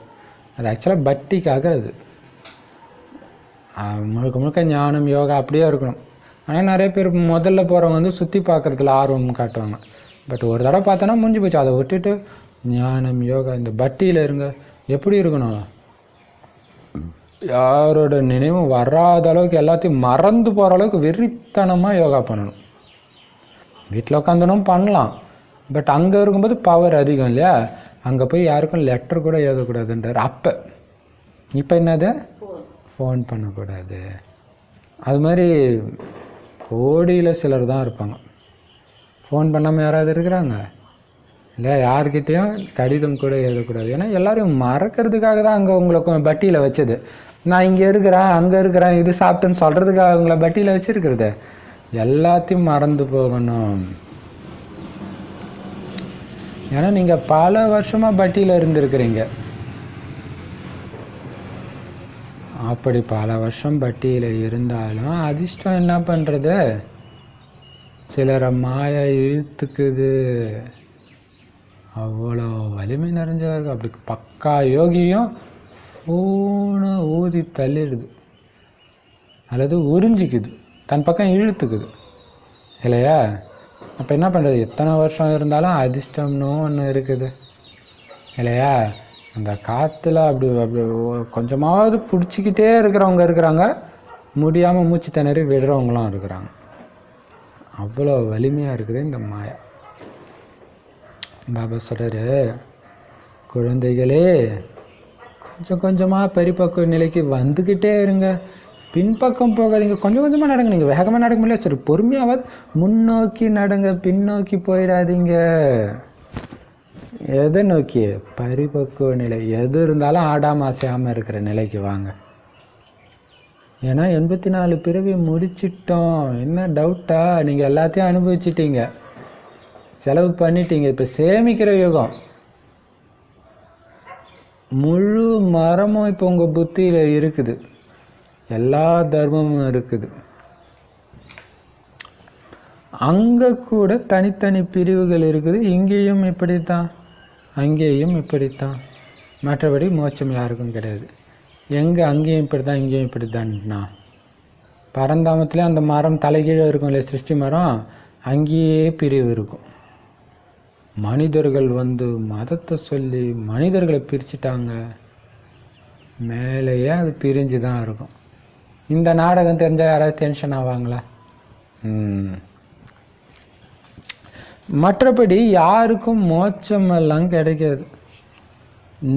அது ஆக்சுவலாக பக்திக்காக அது முழுக்க முழுக்க ஞானம் யோகா அப்படியே இருக்கணும். ஆனால் நிறைய பேர் முதல்ல போகிறவங்க வந்து சுற்றி பார்க்குறதுல ஆர்வம் காட்டுவாங்க. பட் ஒரு தடவை பார்த்தோன்னா முடிஞ்சு போச்சு. அதை விட்டுட்டு ஞானம் யோகா இந்த பக்தியில் இருங்க. எப்படி இருக்கணும்? யாரோட நினைவும் வராத அளவுக்கு எல்லாத்தையும் மறந்து போகிற அளவுக்கு வெறித்தனமாக யோகா பண்ணணும். வீட்டில் உட்காந்துனும் பண்ணலாம், பட் அங்கே இருக்கும்போது பவர் அதிகம் இல்லையா? அங்கே போய் யாருக்கும் லெட்டர் கூட எழுதக்கூடாதுன்றார். அப்போ இப்போ என்னது? ஃபோன் பண்ணக்கூடாது. அது மாதிரி கோடியில் சிலர் தான் இருப்பாங்க. ஃபோன் பண்ணாமல் யாராவது இருக்கிறாங்க இல்லை? யார்கிட்டையும் கடிதம் கூட எழுதக்கூடாது. ஏன்னா எல்லாரையும் மறக்கிறதுக்காக தான் அங்கே உங்களை பட்டியில் வச்சது. நான் இங்கே இருக்கிறேன் அங்கே இருக்கிறேன் இது சாப்பிட்டேன்னு சொல்கிறதுக்காக உங்களை பட்டியில் வச்சுருக்கிறது. எல்லாத்தையும் மறந்து போகணும். ஏன்னா நீங்கள் பல வருஷமாக பட்டியில் இருந்திருக்கிறீங்க. அப்படி பல வருஷம் பட்டியில் இருந்தாலும் அதிர்ஷ்டம் என்ன பண்ணுறது? சிலரை மாயா இழுத்துக்குது. அவ்வளோ வலிமை நிறைஞ்சவர்கள். அப்படி பக்கா யோகியும் ஃபோனை ஊதி தள்ளிடுது அல்லது உறிஞ்சிக்குது, தன் பக்கம் இழுத்துக்குது இல்லையா? அப்போ என்ன பண்ணுறது? எத்தனை வருஷம் இருந்தாலும் அதிர்ஷ்டம்னு ஒன்று இருக்குது இல்லையா? அந்த காற்றுல அப்படி அப்படி கொஞ்சமாவது பிடிச்சிக்கிட்டே இருக்கிறவங்க இருக்கிறாங்க, முடியாமல் மூச்சு திணறி விடுறவங்களும் இருக்கிறாங்க. அவ்வளோ வலிமையாக இருக்குது இந்த மாயா. பாபா சொல்கிறாரு, குழந்தைகளே கொஞ்சம் கொஞ்சமாக பரிபக்குவ நிலைக்கு வந்துக்கிட்டே இருங்க. பின்பக்கம் போகாதீங்க, கொஞ்சம் கொஞ்சமாக நடங்க. நீங்கள் வேகமாக நடக்க முடியல, சரி பொறுமையாவது முன்னோக்கி நடங்க, பின்னோக்கி போயிடாதீங்க. எதை நோக்கி? பரிபக்குவ நிலை. எது இருந்தாலும் ஆடாம அசையாமல் இருக்கிற நிலைக்கு வாங்க. ஏன்னா 84 பிறவி முடிச்சிட்டோம். என்ன டவுட்டா? நீங்கள் எல்லாத்தையும் அனுபவிச்சிட்டீங்க, செலவு பண்ணிட்டீங்க. இப்போ சேமிக்கிற யுகம். முழு மரமும் இப்போ உங்கள் புத்தியில் இருக்குது, எல்லா தர்மமும் இருக்குது. அங்கே கூட தனித்தனி பிரிவுகள் இருக்குது. இங்கேயும் இப்படித்தான், அங்கேயும் இப்படித்தான். மற்றபடி மோட்சம் யாருக்கும் கிடையாது. எங்கே அங்கேயும் இப்படி தான் இங்கேயும் இப்படி தான்னா, பரந்தாமத்திலே அந்த மரம் தலைகீழே இருக்கும் இல்லை, சிருஷ்டி மரம், அங்கேயே பிரிவு இருக்கும். மனிதர்கள் வந்து மதத்தை சொல்லி மனிதர்களை பிரிச்சுட்டாங்க. மேலேயே அது பிரிஞ்சு தான் இருக்கும். இந்த நாடகம் தெரிஞ்சால் யாராவது டென்ஷன் ஆவாங்களா? மற்றபடி யாருக்கும் மோட்சமெல்லாம் கிடைக்காது.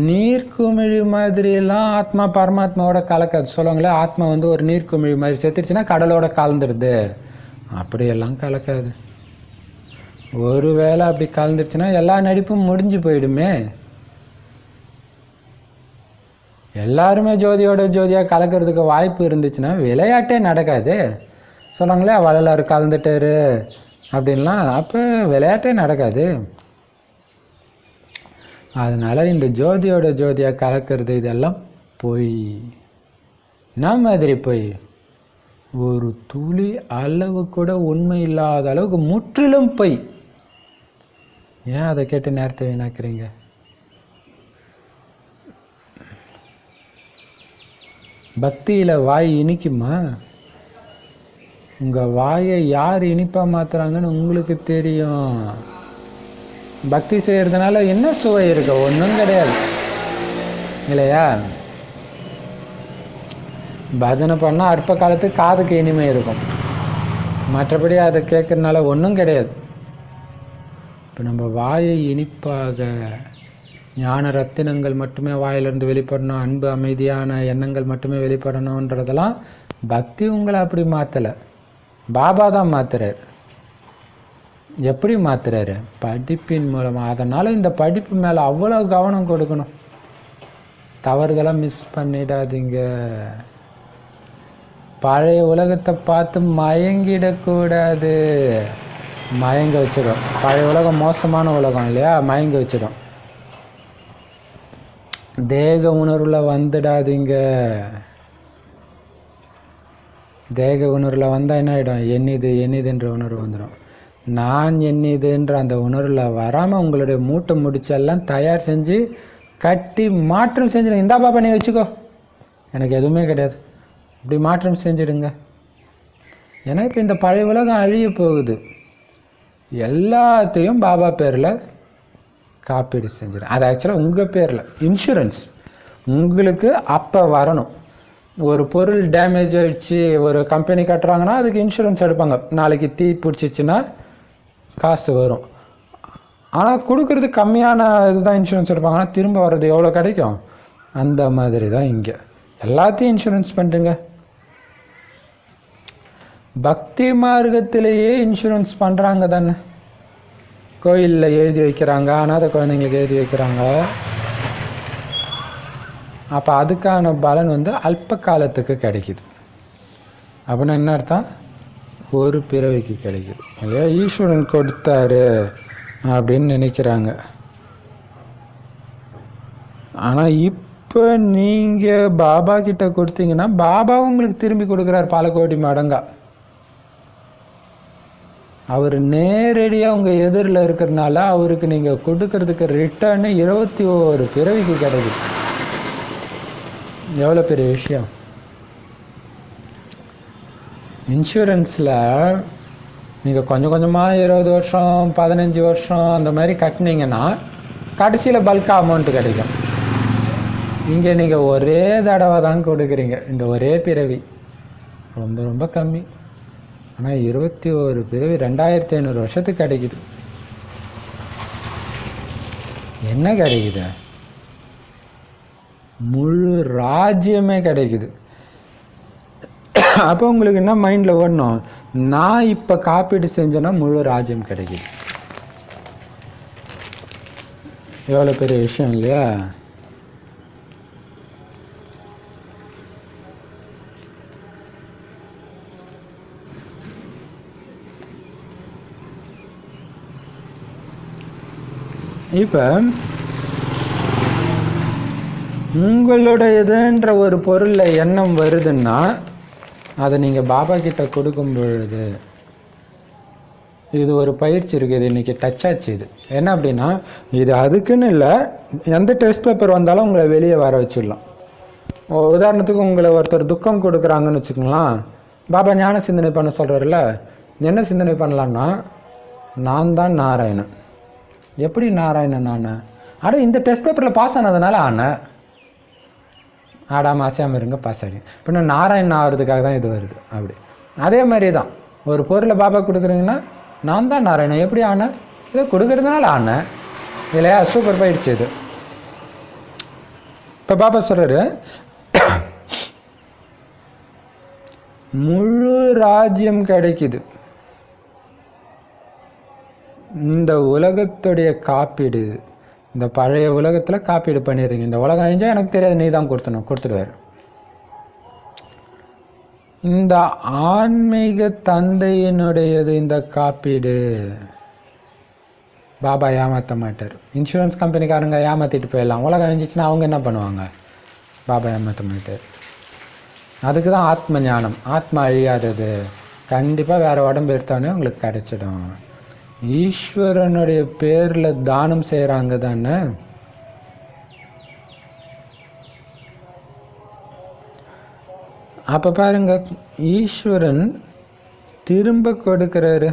நீர்க்குமிழி மாதிரியெல்லாம் ஆத்மா பரமாத்மாவோட கலக்காது. சொல்லுவாங்களே, ஆத்மா வந்து ஒரு நீர்க்குமிழி மாதிரி செத்துருச்சுன்னா கடலோட கலந்துருது. அப்படியெல்லாம் கலக்காது. ஒருவேளை அப்படி கலந்துருச்சுன்னா எல்லா நடிப்பும் முடிஞ்சு போயிடுமே. எல்லாருமே ஜோதியோட ஜோதியாக கலக்கிறதுக்கு வாய்ப்பு இருந்துச்சுன்னா விளையாட்டே நடக்காது. சொல்லுவாங்களே, வள்ளலார் கலந்துட்டாரு அப்படின்லாம், அப்போ விளையாட்டே நடக்காது. அதனால இந்த ஜோதியோட ஜோதியாக கலக்கிறது இதெல்லாம் பொய். என்ன மாதிரி பொய்? ஒரு துளி அளவு கூட உண்மை இல்லாத அளவுக்கு முற்றிலும் பொய். ஏன் அதை கேட்டு நேரத்தை வீணாக்குறீங்க? பக்தியில் வாய் இனிக்குமா? உங்கள் வாயை யார் இனிப்பாக மாற்றுறாங்கன்னு உங்களுக்கு தெரியும். பக்தி செய்கிறதுனால என்ன சுவை இருக்கு? ஒன்றும் கிடையாது இல்லையா? பஜனை பண்ணால் அற்ப காலத்துக்கு காதுக்கு இனிமை இருக்கும், மற்றபடி அதை கேட்கறதுனால ஒன்றும் கிடையாது. இப்போ நம்ம வாயை இனிப்பாக ஞான ரத்தினங்கள் மட்டுமே வாயிலிருந்து வெளிப்படணும், அன்பு அமைதியான எண்ணங்கள் மட்டுமே வெளிப்படணுன்றதெல்லாம் பக்தி உங்களை அப்படி மாற்றலை. பாபா தான் மாத்துறாரு. எப்படி மாத்துறாரு? படிப்பின் மூலமா. அதனால இந்த படிப்பு மேல அவ்வளவு கவனம் கொடுக்கணும். தவறுதெல்லாம் மிஸ் பண்ணிடாதீங்க. பழைய உலகத்தை பார்த்து மயங்கிடக்கூடாது. மயங்க வச்சிடும். பழைய உலகம் மோசமான உலகம் இல்லையா? மயங்க வச்சிடும். தேக உணர்வுல வந்துடாதீங்க. தேக உணர்வுல வந்தா என்ன ஆயிடும்? எண்ணிதுன்ற உணர்வு வந்துடும். நான் எண்ணிதுன்ற அந்த உணர்வுல வராம உங்களுடைய மூட்டை முடிச்செல்லாம் தயார் செஞ்சு கட்டி மாற்றம் செஞ்சிடுங்க. இந்தா பாப்பா நீ வச்சுக்கோ, எனக்கு எதுவுமே கிடையாது, இப்படி மாற்றம் செஞ்சிடுங்க. ஏன்னா இப்போ இந்த பழைய உலகம் அழிய போகுது. எல்லாத்தையும் பாபா பேரில் காப்பீடு செஞ்சிடும். அது ஆக்சுவலாக உங்கள் பேரில் இன்சூரன்ஸ் உங்களுக்கு அப்போ வரணும். ஒரு பொருள் டேமேஜ் ஆகிடுச்சு, ஒரு கம்பெனி கட்டுறாங்கன்னா அதுக்கு இன்சூரன்ஸ் எடுப்பாங்க. நாளைக்கு தீ பிடிச்சிச்சின்னா காசு வரும். ஆனால் கொடுக்கறது கம்மியான இதுதான் இன்சூரன்ஸ் எடுப்பாங்க. ஆனால் திரும்ப வர்றது எவ்வளோ கிடைக்கும்? அந்த மாதிரி தான் இங்கே எல்லாத்தையும் இன்சூரன்ஸ் பண்ணுறீங்க. பக்தி மார்க்கத்திலேயே இன்சூரன்ஸ் பண்ணுறாங்க தானே. கோயிலில் எழுதி வைக்கிறாங்க, அனாதை குழந்தைங்களுக்கு எழுதி வைக்கிறாங்க. அப்போ அதுக்கான பலன் அல்ப காலத்துக்கு கிடைக்குது. அப்படின்னா என்ன அர்த்தம்? ஒரு பிறவிக்கு கிடைக்குது இல்லையா? ஈஸ்வரன் கொடுத்தாரு அப்படின்னு நினைக்கிறாங்க. ஆனால் இப்போ நீங்கள் பாபா கிட்ட கொடுத்தீங்கன்னா பாபா உங்களுக்கு திரும்பி கொடுக்குறார் பல கோடி மடங்கா. அவர் நேரடியாக உங்கள் எதிரில் இருக்கிறதுனால அவருக்கு நீங்கள் கொடுக்கறதுக்கு ரிட்டர்னு 21 பிறவிக்கு கிடைக்குது. எவ்வளோ பெரிய விஷயம்! இன்சூரன்ஸில் நீங்கள் கொஞ்சம் கொஞ்சமாக 20 வருஷம் 15 வருஷம் அந்த மாதிரி கட்டினீங்கன்னா கடைசியில் பல்காக அமௌண்ட்டு கிடைக்கும். இங்கே நீங்கள் ஒரே தடவை தான் கொடுக்குறீங்க. இந்த ஒரே பிறவி ரொம்ப ரொம்ப கம்மி. ஆனால் 21 பிறவி 2500 வருஷத்துக்கு கிடைக்குது. என்ன கிடைக்குது? முழு ராஜ்யமே கிடைக்குது. அப்போ உங்களுக்கு என்ன மைண்டில் ஓடணும்? நான் இப்போ காப்பீடு செஞ்சேன்னா முழு ராஜ்யம் கிடைக்குது. எவ்வளோ பெரிய விஷயம் இல்லையா? இப்போ உங்களுடையதுன்ற ஒரு பொருளில் எண்ணம் வருதுன்னா அதை நீங்கள் பாபா கிட்ட கொடுக்கும் பொழுது இது ஒரு பயிற்சி இருக்குது. இது இன்றைக்கி டச் ஆச்சு. இது என்ன அப்படின்னா, இது அதுக்குன்னு இல்லை, எந்த டெஸ்ட் பேப்பர் வந்தாலும் உங்களை வெளியே வர வச்சிடலாம். உதாரணத்துக்கு உங்களை ஒருத்தர் துக்கம் கொடுக்குறாங்கன்னு வச்சுக்கோங்களேன். பாபா ஞான சிந்தனை பண்ண சொல்கிறாருல்ல, என்ன சிந்தனை பண்ணலான்னா, நான் தான் நாராயணன். எப்படி நாராயணன் ஆனேன்? அட இந்த டெஸ்ட் பேப்பரில் பாஸ் ஆனதுனால ஆனேன். ஆடாமல் அசையாமல் இருங்க, பாஸ் ஆகிடும். இப்போ நான் நாராயணன் ஆகிறதுக்காக தான் இது வருது. அப்படி அதே மாதிரி தான் ஒரு பொருளை பாபா கொடுக்குறீங்கன்னா நான் தான் நாராயணன். எப்படி ஆனேன்? இதை கொடுக்கறதுனால ஆனேன் இல்லையா? சூப்பர் போயிடுச்சு இது. இப்போ பாபா சொல்கிறாரு, முழு ராஜ்யம் கிடைக்குது. இந்த உலகத்துடைய காப்பீடு, இந்த பழைய உலகத்தில் காப்பீடு பண்ணிடுறீங்க. இந்த உலகம் அழிஞ்சா எனக்கு தெரியாது, நீ தான் கொடுத்துடுவார். இந்த ஆன்மீக தந்தையினுடையது இந்த காப்பீடு. பாபா ஏமாற்ற மாட்டார். இன்சூரன்ஸ் கம்பெனிக்காரங்க ஏமாற்றிட்டு போயிடலாம். உலகம் அழிஞ்சிச்சுன்னா அவங்க என்ன பண்ணுவாங்க? பாபா ஏமாற்ற மாட்டார். அதுக்கு தான் ஆத்ம ஞானம். ஆத்மா அழியாதது. கண்டிப்பாக வேறு உடம்பு எடுத்தோடனே உங்களுக்கு கிடைச்சிடும். ஈஸ்வரனுடைய பேரில் தானம் செய்கிறாங்க தானே. அப்போ பாருங்க, ஈஸ்வரன் திரும்ப கொடுக்கிறாரு.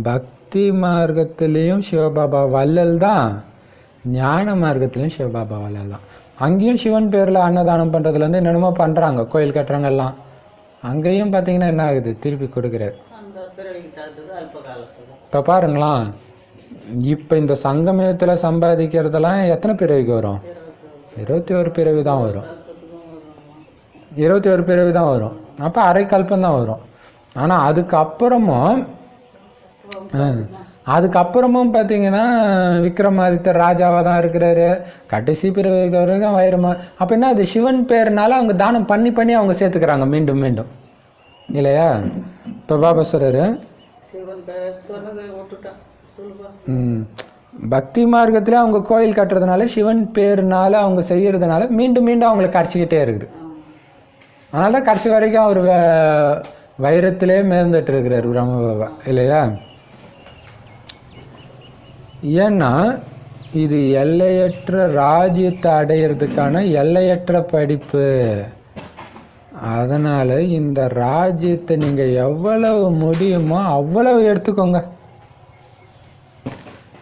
பக்தி மார்க்கத்திலையும் சிவபாபா வள்ளல் தான், ஞான மார்க்கத்திலையும் சிவபாபா வள்ளல் தான். அங்கேயும் சிவன் பேரில் அன்னதானம் பண்ணுறதுலேருந்து என்னென்னமோ பண்ணுறாங்க, கோயில் கட்டுறாங்க எல்லாம். அங்கேயும் பார்த்தீங்கன்னா என்ன ஆகுது? திருப்பி கொடுக்குறாரு. இப்போ பாருங்களா, இப்போ இந்த சங்கமயத்தில் சம்பாதிக்கிறதெல்லாம் எத்தனை பிறவிக்கு வரும்? 21 பிறவி தான் வரும். 21 பிறவி தான் வரும். அப்போ அரை கல்பம் தான் வரும். ஆனால் அதுக்கப்புறமும் பார்த்தீங்கன்னா விக்ரமாதித்தர் ராஜாவாக தான் இருக்கிறாரு. கடைசி பிறகு வரைக்கும் வைரமா. அப்போ என்ன, அது சிவன் பேருனால அவங்க தானம் பண்ணி பண்ணி அவங்க சேர்த்துக்கிறாங்க மீண்டும் மீண்டும், இல்லையா? இப்போ பாபா சொல்றாரு, பக்தி மார்க்கத்துல அவங்க கோயில் கட்டுறதுனால சிவன் பேருனால அவங்க செய்யறதுனால மீண்டும் மீண்டும் அவங்களுக்கு கரைச்சிக்கிட்டே இருக்குது. அதனால கடைசி வரைக்கும் அவர் வைரத்திலே மேம்பட்டு இருக்கிறார் பிரம்ம பாபா, இல்லையா? ஏன்னா இது எல்லையற்ற ராஜ்யத்தை அடையிறதுக்கான எல்லையற்ற படிப்பு. அதனால இந்த ராஜ்யத்தை நீங்க எவ்வளவு முடியுமோ அவ்வளவு எடுத்துக்கோங்க.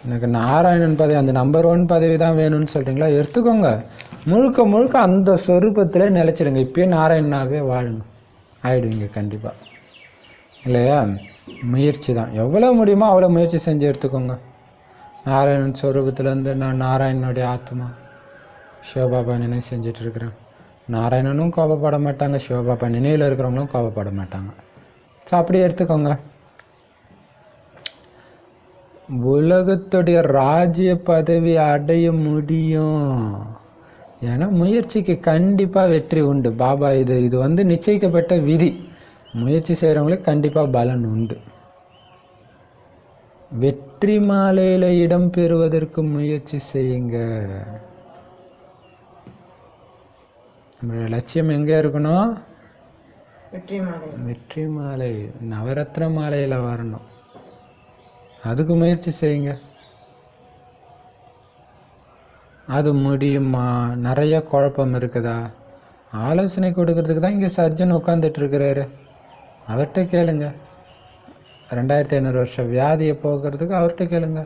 எனக்கு நாராயணன் பதவி, அந்த நம்பர் 1 பதவி தான் வேணும்னு சொல்றீங்களா, எடுத்துக்கோங்க. முழுக்க முழுக்க அந்த சொரூபத்திலே நிலைச்சிடுங்க. இப்பயே நாராயணனாகவே வாழுங்க, ஆயிடுவீங்க கண்டிப்பா, இல்லையா? முயற்சி தான், எவ்வளவு முடியுமோ அவ்வளோ முயற்சி செஞ்சு எடுத்துக்கோங்க. நாராயணன் ஸ்வரூபத்திலேருந்து நான் நாராயணனுடைய ஆத்மா சிவபாபா நினைவு செஞ்சுட்டு இருக்கிறேன். நாராயணனும் கோபப்பட மாட்டாங்க, சிவபாபா நினைவில் இருக்கிறவங்களும் கோபப்பட மாட்டாங்க. ஸோ அப்படி எடுத்துக்கோங்க. உலகத்துடைய ராஜ்ய பதவி அடைய முடியும். ஏன்னா முயற்சிக்கு கண்டிப்பாக வெற்றி உண்டு. பாபா இது வந்து நிச்சயிக்கப்பட்ட விதி. முயற்சி செய்கிறவங்களுக்கு கண்டிப்பாக பலன் உண்டு. வெற்றி மாலையில இடம் பெறுவதற்கு முயற்சி செய்யுங்க. நம்மளுடைய லட்சியம் எங்க இருக்கணும்? வெற்றி மாலை, நவரத்ன மாலையில வரணும். அதுக்கு முயற்சி செய்யுங்க. அது முடியுமா? நிறைய குழப்பம் இருக்குதா? ஆலோசனை கொடுக்கறதுக்கு தான் இங்க சர்ஜன் உட்காந்துட்டு இருக்கிறாரு. அவர்கிட்ட கேளுங்க. 2500 வருஷம் வியாதியை போக்குறதுக்கு அவர்கிட்ட கேளுங்க.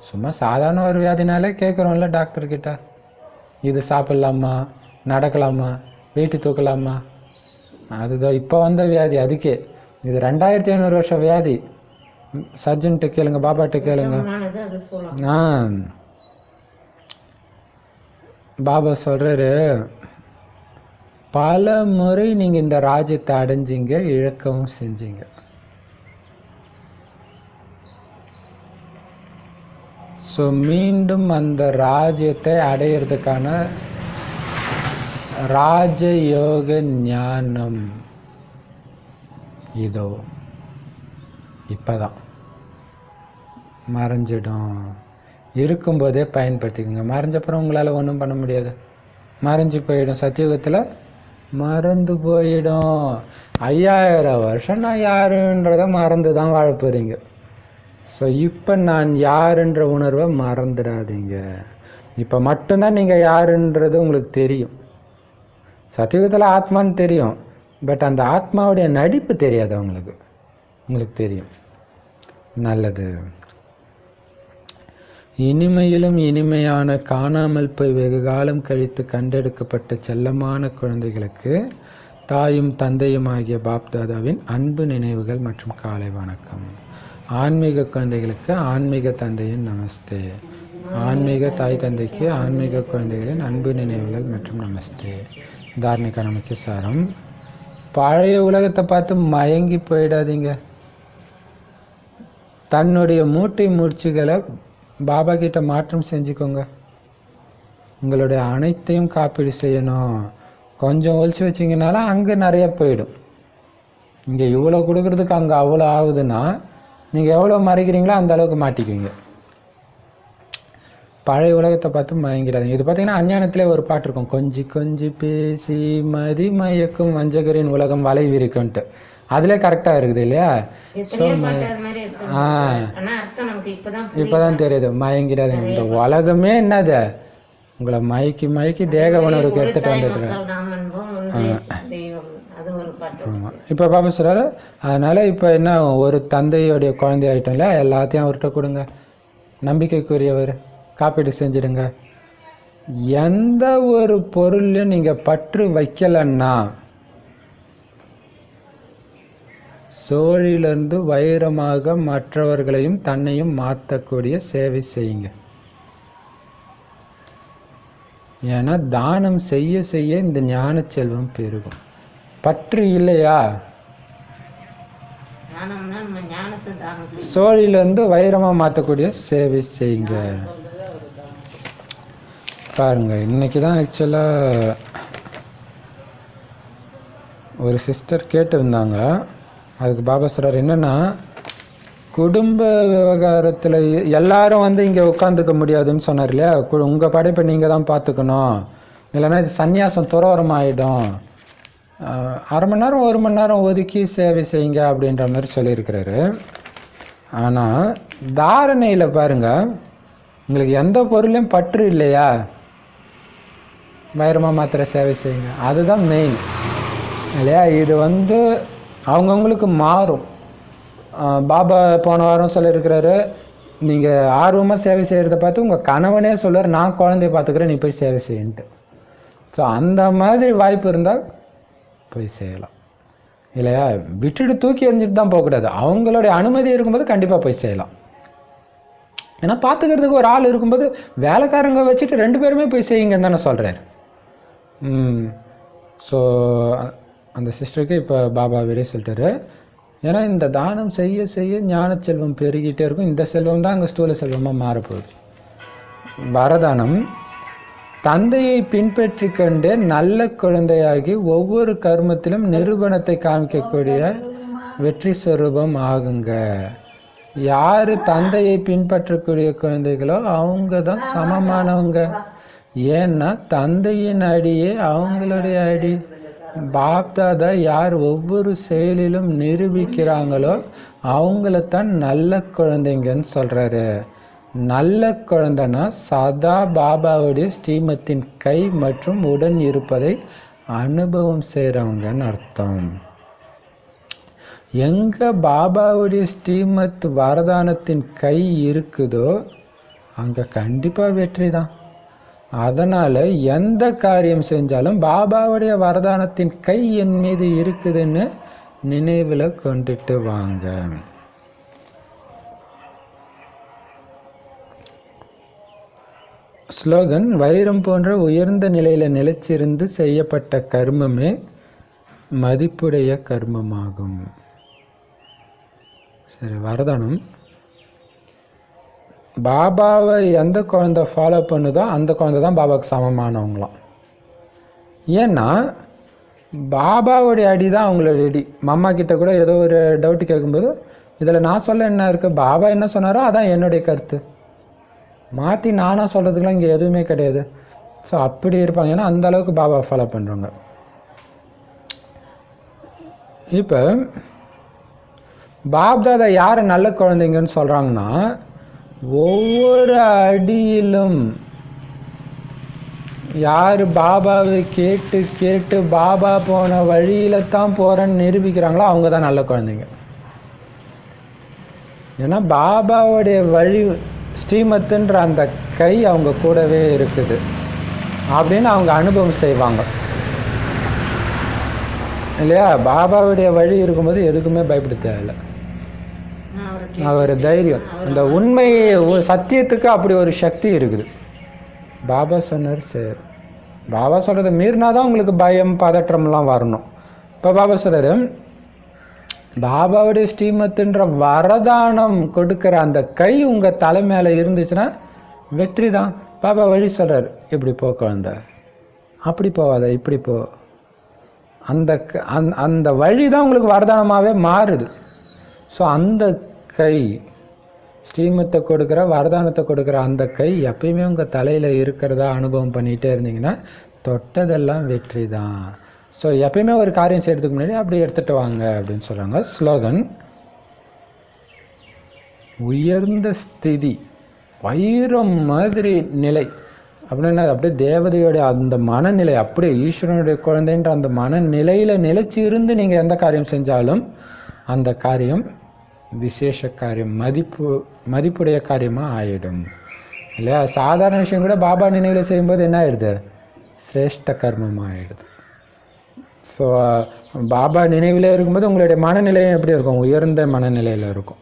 சும்மா சாதாரண ஒரு வியாதினாலே கேட்குறோம்ல டாக்டர் கிட்ட, இது சாப்பிடலாமா, நடக்கலாமா, வெயிட்டு தூக்கலாமா? அதுதான் இப்போ வந்த வியாதி. அதுக்கே இது 2500 வருஷம் வியாதி. சர்ஜன்கிட்ட கேளுங்க, பாபாட்ட கேளுங்க. பாபா சொல்றாரு, பல முறை நீங்க இந்த ராஜ்யத்தை அடைஞ்சிங்க, இழக்கவும் செஞ்சீங்க. ஸோ மீண்டும் அந்த ராஜ்யத்தை அடையிறதுக்கான ராஜயோக ஞானம் இதோ இப்பதான் மறைஞ்சிடும். இருக்கும்போதே பயன்படுத்திக்கோங்க. மறைஞ்சப்புறம் உங்களால் ஒன்றும் பண்ண முடியாது. மறைஞ்சு போயிடும். சத்தியுகத்தில் மறந்து போயிடும். 5000 வருஷம் நான் யாருன்றத மறந்து தான் வாழ போறீங்க. ஸோ இப்போ நான் யாருன்ற உணர்வை மறந்துடாதீங்க. இப்போ மட்டும்தான் நீங்கள் யாருன்றது உங்களுக்கு தெரியும். சத்தியுகத்தில் ஆத்மான்னு தெரியும், பட் அந்த ஆத்மாவுடைய நடிப்பு தெரியாது உங்களுக்கு தெரியும். நல்லது. இனிமையிலும் இனிமையான காணாமல் போய் வெகு காலம் கழித்து கண்டெடுக்கப்பட்ட செல்லமான குழந்தைகளுக்கு தாயும் தந்தையும் ஆகிய பாப்தாதாவின் அன்பு நினைவுகள் மற்றும் காலை வணக்கம். ஆன்மீக குழந்தைகளுக்கு ஆன்மீக தந்தையின் நமஸ்தே. ஆன்மீக தாய் தந்தைக்கு ஆன்மீக குழந்தைகளின் அன்பு நினைவுகள் மற்றும் நமஸ்தே. தார்மிக நமக்கு சாரம். பழைய உலகத்தை பார்த்து மயங்கி போயிடாதீங்க. தன்னுடைய மூட்டை மூச்சுகளை பாபா கிட்ட மாற்றம் செஞ்சுக்கோங்க. உங்களுடைய அனைத்தையும் காப்பீடு செய்யணும். கொஞ்சம் ஒழிச்சு வச்சிங்கனாலும் அங்கே நிறைய போயிடும். இங்கே இவ்வளோ கொடுக்கறதுக்கு அங்கே அவ்வளோ ஆகுதுன்னா நீங்கள் எவ்வளோ மறைக்கிறீங்களோ அந்த அளவுக்கு மாட்டிக்குவீங்க. பழைய உலகத்தை பார்த்து மயங்கிடாதீங்க. இது பார்த்தீங்கன்னா அஞ்ஞானத்திலே ஒரு பாட்டு இருக்கும், கொஞ்சி கொஞ்சி பேசி மதி மயக்கும் வஞ்சகரின் உலகம் வலை விரிக்கும்ட்டு. அதுல கரெக்டா இருக்குது இல்லையா? இப்பதான் தெரியுது. மயங்கிடாதீங்க. இந்த உலகமே என்னது, உங்களை மயக்கி மயக்கி தேக உணர்வுக்கு எடுத்துட்டு வந்துட்டு. இப்ப பாபா சொல்றாரு, அதனால இப்ப என்ன, ஒரு தந்தையோடைய குழந்தை ஆயிட்டோம்ல, எல்லாத்தையும் அவர்கிட்ட கொடுங்க. நம்பிக்கைக்குரியவர், காப்பீடு செஞ்சிடுங்க. எந்த ஒரு பொருளையும் நீங்க பற்று வைக்கலன்னா சோழிலிருந்து வைரமாக மற்றவர்களையும் தன்னையும் மாற்றக்கூடிய சேவை செய்யுங்க. ஏன்னா தானம் செய்ய செய்ய இந்த ஞான செல்வம் பெருகும். பற்று இல்லையா? சோழிலிருந்து வைரமா மாற்றக்கூடிய சேவை செய்யுங்க. பாருங்க, இன்னைக்கு தான் ஆக்சுவலாக ஒரு சிஸ்டர் கேட்டிருந்தாங்க. அதுக்கு பாபா சொல்கிறார் என்னென்னா, குடும்ப விவகாரத்தில் எல்லாரும் இங்கே உட்காந்துக்க முடியாதுன்னு சொன்னார் இல்லையா? உங்கள் படைப்பை நீங்கள் தான் பார்த்துக்கணும், இல்லைன்னா இது சந்நியாசம் துறவரம் ஆகிடும், அரை மணி நேரம் 1 மணி நேரம் ஒதுக்கி சேவை செய்யுங்க அப்படின்ற மாதிரி சொல்லியிருக்கிறாரு. ஆனால் தாரணையில் பாருங்க, உங்களுக்கு எந்த பொருளையும் பற்று இல்லையா, வைரமாக மாத்திர சேவை செய்யுங்க, அதுதான் மெயின் இல்லையா? இது அவங்கவுங்களுக்கு மாறும். பாபா போன வாரம் சொல்லியிருக்கிறாரு, நீங்கள் ஆர்வமாக சேவை செய்கிறத பார்த்து உங்கள் கணவனே சொல்லுவார், நான் குழந்தைய பார்த்துக்கிறேன், நீ போய் சேவை செய்யின்ட்டு. ஸோ அந்த மாதிரி வாய்ப்பு இருந்தால் போய் செய்யலாம் இல்லையா? விட்டுட்டு தூக்கி எறிஞ்சிட்டு தான் போகக்கூடாது. அவங்களுடைய அனுமதி இருக்கும்போது கண்டிப்பாக போய் செய்யலாம். ஏன்னா பார்த்துக்கிறதுக்கு ஒரு ஆள் இருக்கும்போது வேலைக்காரங்க வச்சுட்டு 2 பேருமே போய் செய்யுங்கன்னு தானே சொல்கிறார். ஸோ அந்த சிஸ்டருக்கு இப்போ பாபா விடை சொல்லிட்டாரு. ஏன்னா இந்த தானம் செய்ய செய்ய ஞான செல்வம் பெருகிட்டே இருக்கும். இந்த செல்வம் தான் அங்கே ஸ்தூல செல்வமாக மாறப்போகுது. வரதானம் தந்தையை பின்பற்றி கொண்டே நல்ல குழந்தையாகி ஒவ்வொரு கர்மத்திலும் நிரூபணத்தை காமிக்கக்கூடிய வெற்றி ஸ்வரூபம் ஆகுங்க. யாரு தந்தையை பின்பற்றக்கூடிய குழந்தைகளோ அவங்க தான் சமமானவங்க. ஏன்னா தந்தையின் அடியே அவங்களுடைய அடி. பாப்தாதா யார் ஒவ்வொரு செயலிலும் நிரூபிக்கிறாங்களோ அவங்களத்தான் நல்ல குழந்தைங்கன்னு சொல்றாரு. நல்ல குழந்தைனா சதா பாபாவுடைய ஸ்ரீமத்தின் கை மற்றும் உடன் இருப்பதை அனுபவம் செய்கிறவங்கன்னு அர்த்தம். எங்க பாபாவுடைய ஸ்ரீமத் வரதானத்தின் கை இருக்குதோ அங்க கண்டிப்பா வெற்றி தான். அதனால எந்த காரியம் செஞ்சாலும் பாபாவுடைய வரதானத்தின் கை என் மீது இருக்குதுன்னு நினைவில் கொண்டுட்டு வாங்க. ஸ்லோகன்: வைரம் போன்ற உயர்ந்த நிலையில நிலைச்சிருந்து செய்யப்பட்ட கர்மமே மதிப்புடைய கர்மமாகும். சரி, வரதானம். பாபாவை எந்த குழந்தை ஃபாலோ பண்ணுதோ அந்த குழந்தை தான் பாபாவுக்கு சமமானவங்களாம். ஏன்னா பாபாவுடைய அடி தான் அவங்களுடைய அடி. மாமா கிட்ட கூட ஏதோ ஒரு டவுட் கேட்கும்போது இதில் நான் சொல்ல என்ன இருக்கு, பாபா என்ன சொன்னாரோ அதான் என்னுடைய கருத்து, மாற்றி நானாக சொல்கிறதுக்குலாம் இங்கே எதுவுமே கிடையாது. ஸோ அப்படி இருப்பாங்க. ஏன்னா அந்த அளவுக்கு பாபா ஃபாலோ பண்ணுறாங்க. இப்போ பாப்தாதா யார் நல்ல குழந்தைங்கன்னு சொல்கிறாங்கன்னா, ஒவ்வொரு அடியிலும் யார் பாபாவை கேட்டு கேட்டு பாபா போன வழியில தான் போகிறேன்னு நிரூபிக்கிறாங்களோ அவங்க தான் நல்ல குழந்தைங்க. ஏன்னா பாபாவுடைய வழி ஸ்ரீமத்துன்ற அந்த கை அவங்க கூடவே இருக்குது அப்படின்னு அவங்க அனுபவம் செய்வாங்க இல்லையா? பாபாவுடைய வழி இருக்கும்போது எதுக்குமே பயப்பட தேவையில்லை. அவர் தைரியம், அந்த உண்மை சத்தியத்துக்கு அப்படி ஒரு சக்தி இருக்குது. பாபா சொன்னார் சரி, பாபா சொல்றதை மீறினா தான் உங்களுக்கு பயம் பதற்றம்லாம் வரணும். இப்போ பாபா சொல்றாரு, பாபாவுடைய ஸ்ரீமத்துன்ற வரதானம் கொடுக்கிற அந்த கை உங்க தலை மேல இருந்துச்சுன்னா வெற்றி தான். பாபா வழி சொல்றாரு, இப்படி போ குழந்தை, அப்படி போவாத, இப்படி போ. அந்த வழி தான் உங்களுக்கு வரதானமாகவே மாறுது. ஸோ அந்த கை ஸ்ரீமத்தை கொடுக்குற வரதானத்தை கொடுக்குற அந்த கை எப்பயுமே உங்கள் தலையில் இருக்கிறதா அனுபவம் பண்ணிகிட்டே இருந்தீங்கன்னா தொட்டதெல்லாம் வெற்றி தான். ஸோ எப்பயுமே ஒரு காரியம் செய்கிறதுக்கு முன்னாடி அப்படி எடுத்துகிட்டு வாங்க அப்படின்னு சொல்கிறாங்க. ஸ்லோகன்: உயர்ந்த ஸ்திதி, வைரம் மாதிரி நிலை அப்படின்னா அப்படியே தேவதையோடைய அந்த மனநிலை, அப்படியே ஈஸ்வரனுடைய குழந்தைன்ற அந்த மனநிலையில் நிலைச்சி இருந்து நீங்கள் எந்த காரியம் செஞ்சாலும் அந்த காரியம் விசேஷ காரியம், மதிப்புடைய காரியமாக ஆகிடும் இல்லையா? சாதாரண விஷயம் கூட பாபா நினைவில் செய்யும்போது என்ன ஆகிடுது, சிரேஷ்ட கர்மமாக ஆகிடுது. ஸோ பாபா நினைவில் இருக்கும்போது உங்களுடைய மனநிலையும் எப்படி இருக்கும், உயர்ந்த மனநிலையில் இருக்கும்.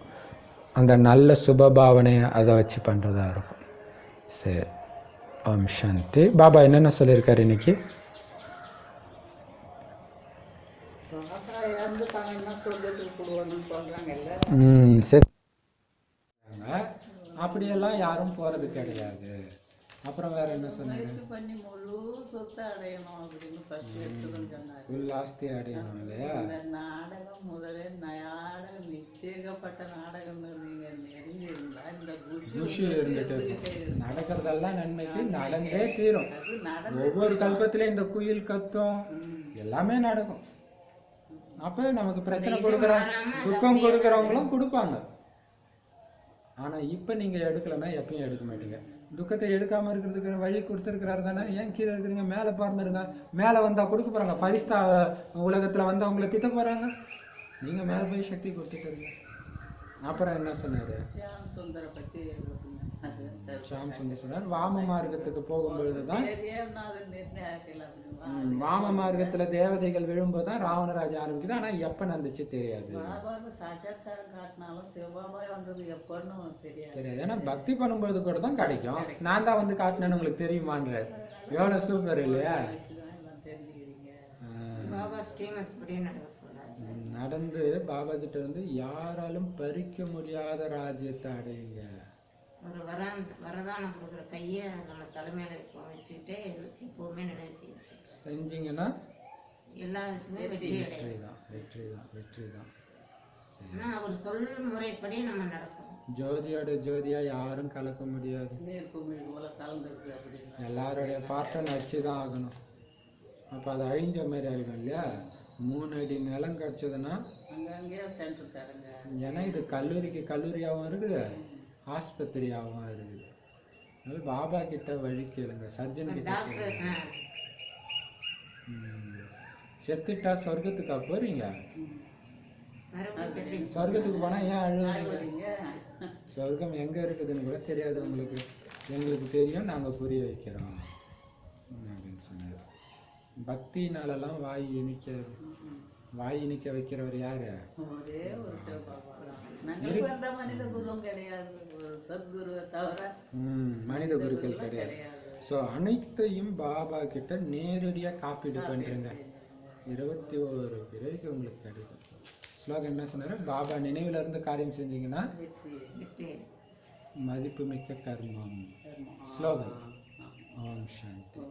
அந்த நல்ல சுபபாவனையை அதை வச்சு பண்ணுறதா இருக்கும். சரி, ஓம் சாந்தி. பாபா என்னென்ன சொல்லியிருக்காரு இன்னைக்கு? இறந்து பணம்னா சொர்க்கத்துக்கு போடுவாங்கன்னு சொல்றாங்கல்ல. சரி. அப்படியெல்லாம் யாரும் போறது கிடையாது. அப்புறம் வேற என்ன சொன்னீங்க? முயற்சி பண்ணி முழு சொத்தை அடையணும் அப்படின்னு ஃபர்ஸ்ட் எடுத்துக்கணும்னு சொன்னாங்க. ஃபுல் ஆஸ்தி அடையணும் இல்லையா? இந்த நாடகம் முதலே நாடகம் நிச்சயிக்கப்பட்ட நாடகம் நீங்க நெருங்கியிருந்தா இந்த குஷி இருந்துட்டு நடக்கிறதெல்லாம் நன்மைக்கு நடந்தே தீரும். ஒவ்வொரு கல்பத்திலயும் இந்த குயில் கத்தும், எல்லாமே நடக்கும். அப்ப நமக்கு பிரச்சனை கொடுக்குற துக்கம் கொடுக்கறவங்களும் கொடுப்பாங்க. ஆனா இப்ப நீங்க எடுக்கலன்னா எப்பயும் எடுக்க மாட்டீங்க. துக்கத்தை எடுக்காம இருக்கிறதுக்கு வழி கொடுத்துருக்கிறாரு தானே. ஏன் கீழே இருக்கிறீங்க? மேல பறந்துருங்க. மேல வந்தா கொடுக்க போறாங்க. பரிஸ்தா உலகத்துல வந்து அவங்கள திட்ட போறாங்க. நீங்க மேல போய் சக்தி கொடுத்துட்டு இருங்க. அப்புறம் என்ன சொன்னாரு? ஷியாம் சுந்தர பத்தி ஷியாம் சுந்தர் சொன்னார், வாம மார்க்கத்துக்கு போகும்பொழுதுதான் வாம மார்க்கத்துல தேவதைகள் விழும்போதுதான் ராவணராஜ் ஆரம்பிக்குது. ஆனா எப்ப நடந்துச்சு தெரியாது. தெரியாது. ஏன்னா பக்தி பண்ணும்போது கூட தான் கிடைக்கும். நான் தான் வந்து காட்டினேன்னு உங்களுக்கு தெரியுமான்ற எவ்வளவு சூப்பர் இல்லையா? நடந்து பாபா கிட்ட வந்து யாராலும் பறிக்க முடியாத ராஜ்யத்தை அடையுங்க. ஒரு வரதானம் கொடுக்குற கையை நம்ம தலைமையில வச்சுக்கிட்டே எப்பவுமே நினைவு செஞ்சீங்கன்னா எல்லா விஷயமும் வெற்றி தான். அவர் சொல் முறைப்படி நம்ம நடக்கணும். ஜோதியோட ஜோதியா யாரும் கலக்க முடியாது. எல்லாரோடைய பாட்டை நடிச்சுதான் ஆகணும். அப்ப அது அழிஞ்ச மாதிரி ஆகிடும் இல்லையா? 3 அடி நிலம் கிடைச்சதுன்னா ஏன்னா இது கல்லூரியாகவும் இருக்குது, ஆஸ்பத்திரியாகவும் இருக்குது. அதனால பாபா கிட்ட வழி கேளுங்க, சர்ஜன் கிட்ட. செத்துட்டா சொர்க்கத்துக்கா போறீங்க? சொர்க்கத்துக்கு போனா ஏன் அழுகுறீங்க? சொர்க்கம் எங்க இருக்குதுன்னு கூட தெரியாது உங்களுக்கு. எங்களுக்கு தெரியும், நாங்க புரிய வைக்கிறோம் அப்படின்னு சொன்னாரு. பக்தினாலெல்லாம் வாய் இனிக்க வைக்கிறவர் யாரு? மனித குருக்கள் கிடையாது. சோ அனைத்தையும் பாபா கிட்ட நேரடியா காப்பீடு பண்றீங்க. 21 பிறகு உங்களுக்கு கிடைக்கும். ஸ்லோகன் என்ன சொன்னாரு? பாபா நினைவுல இருந்து காரியம் செஞ்சீங்கன்னா மதிப்பு மிக்க கர்மம். ஸ்லோகன். ஓம் சாந்தி.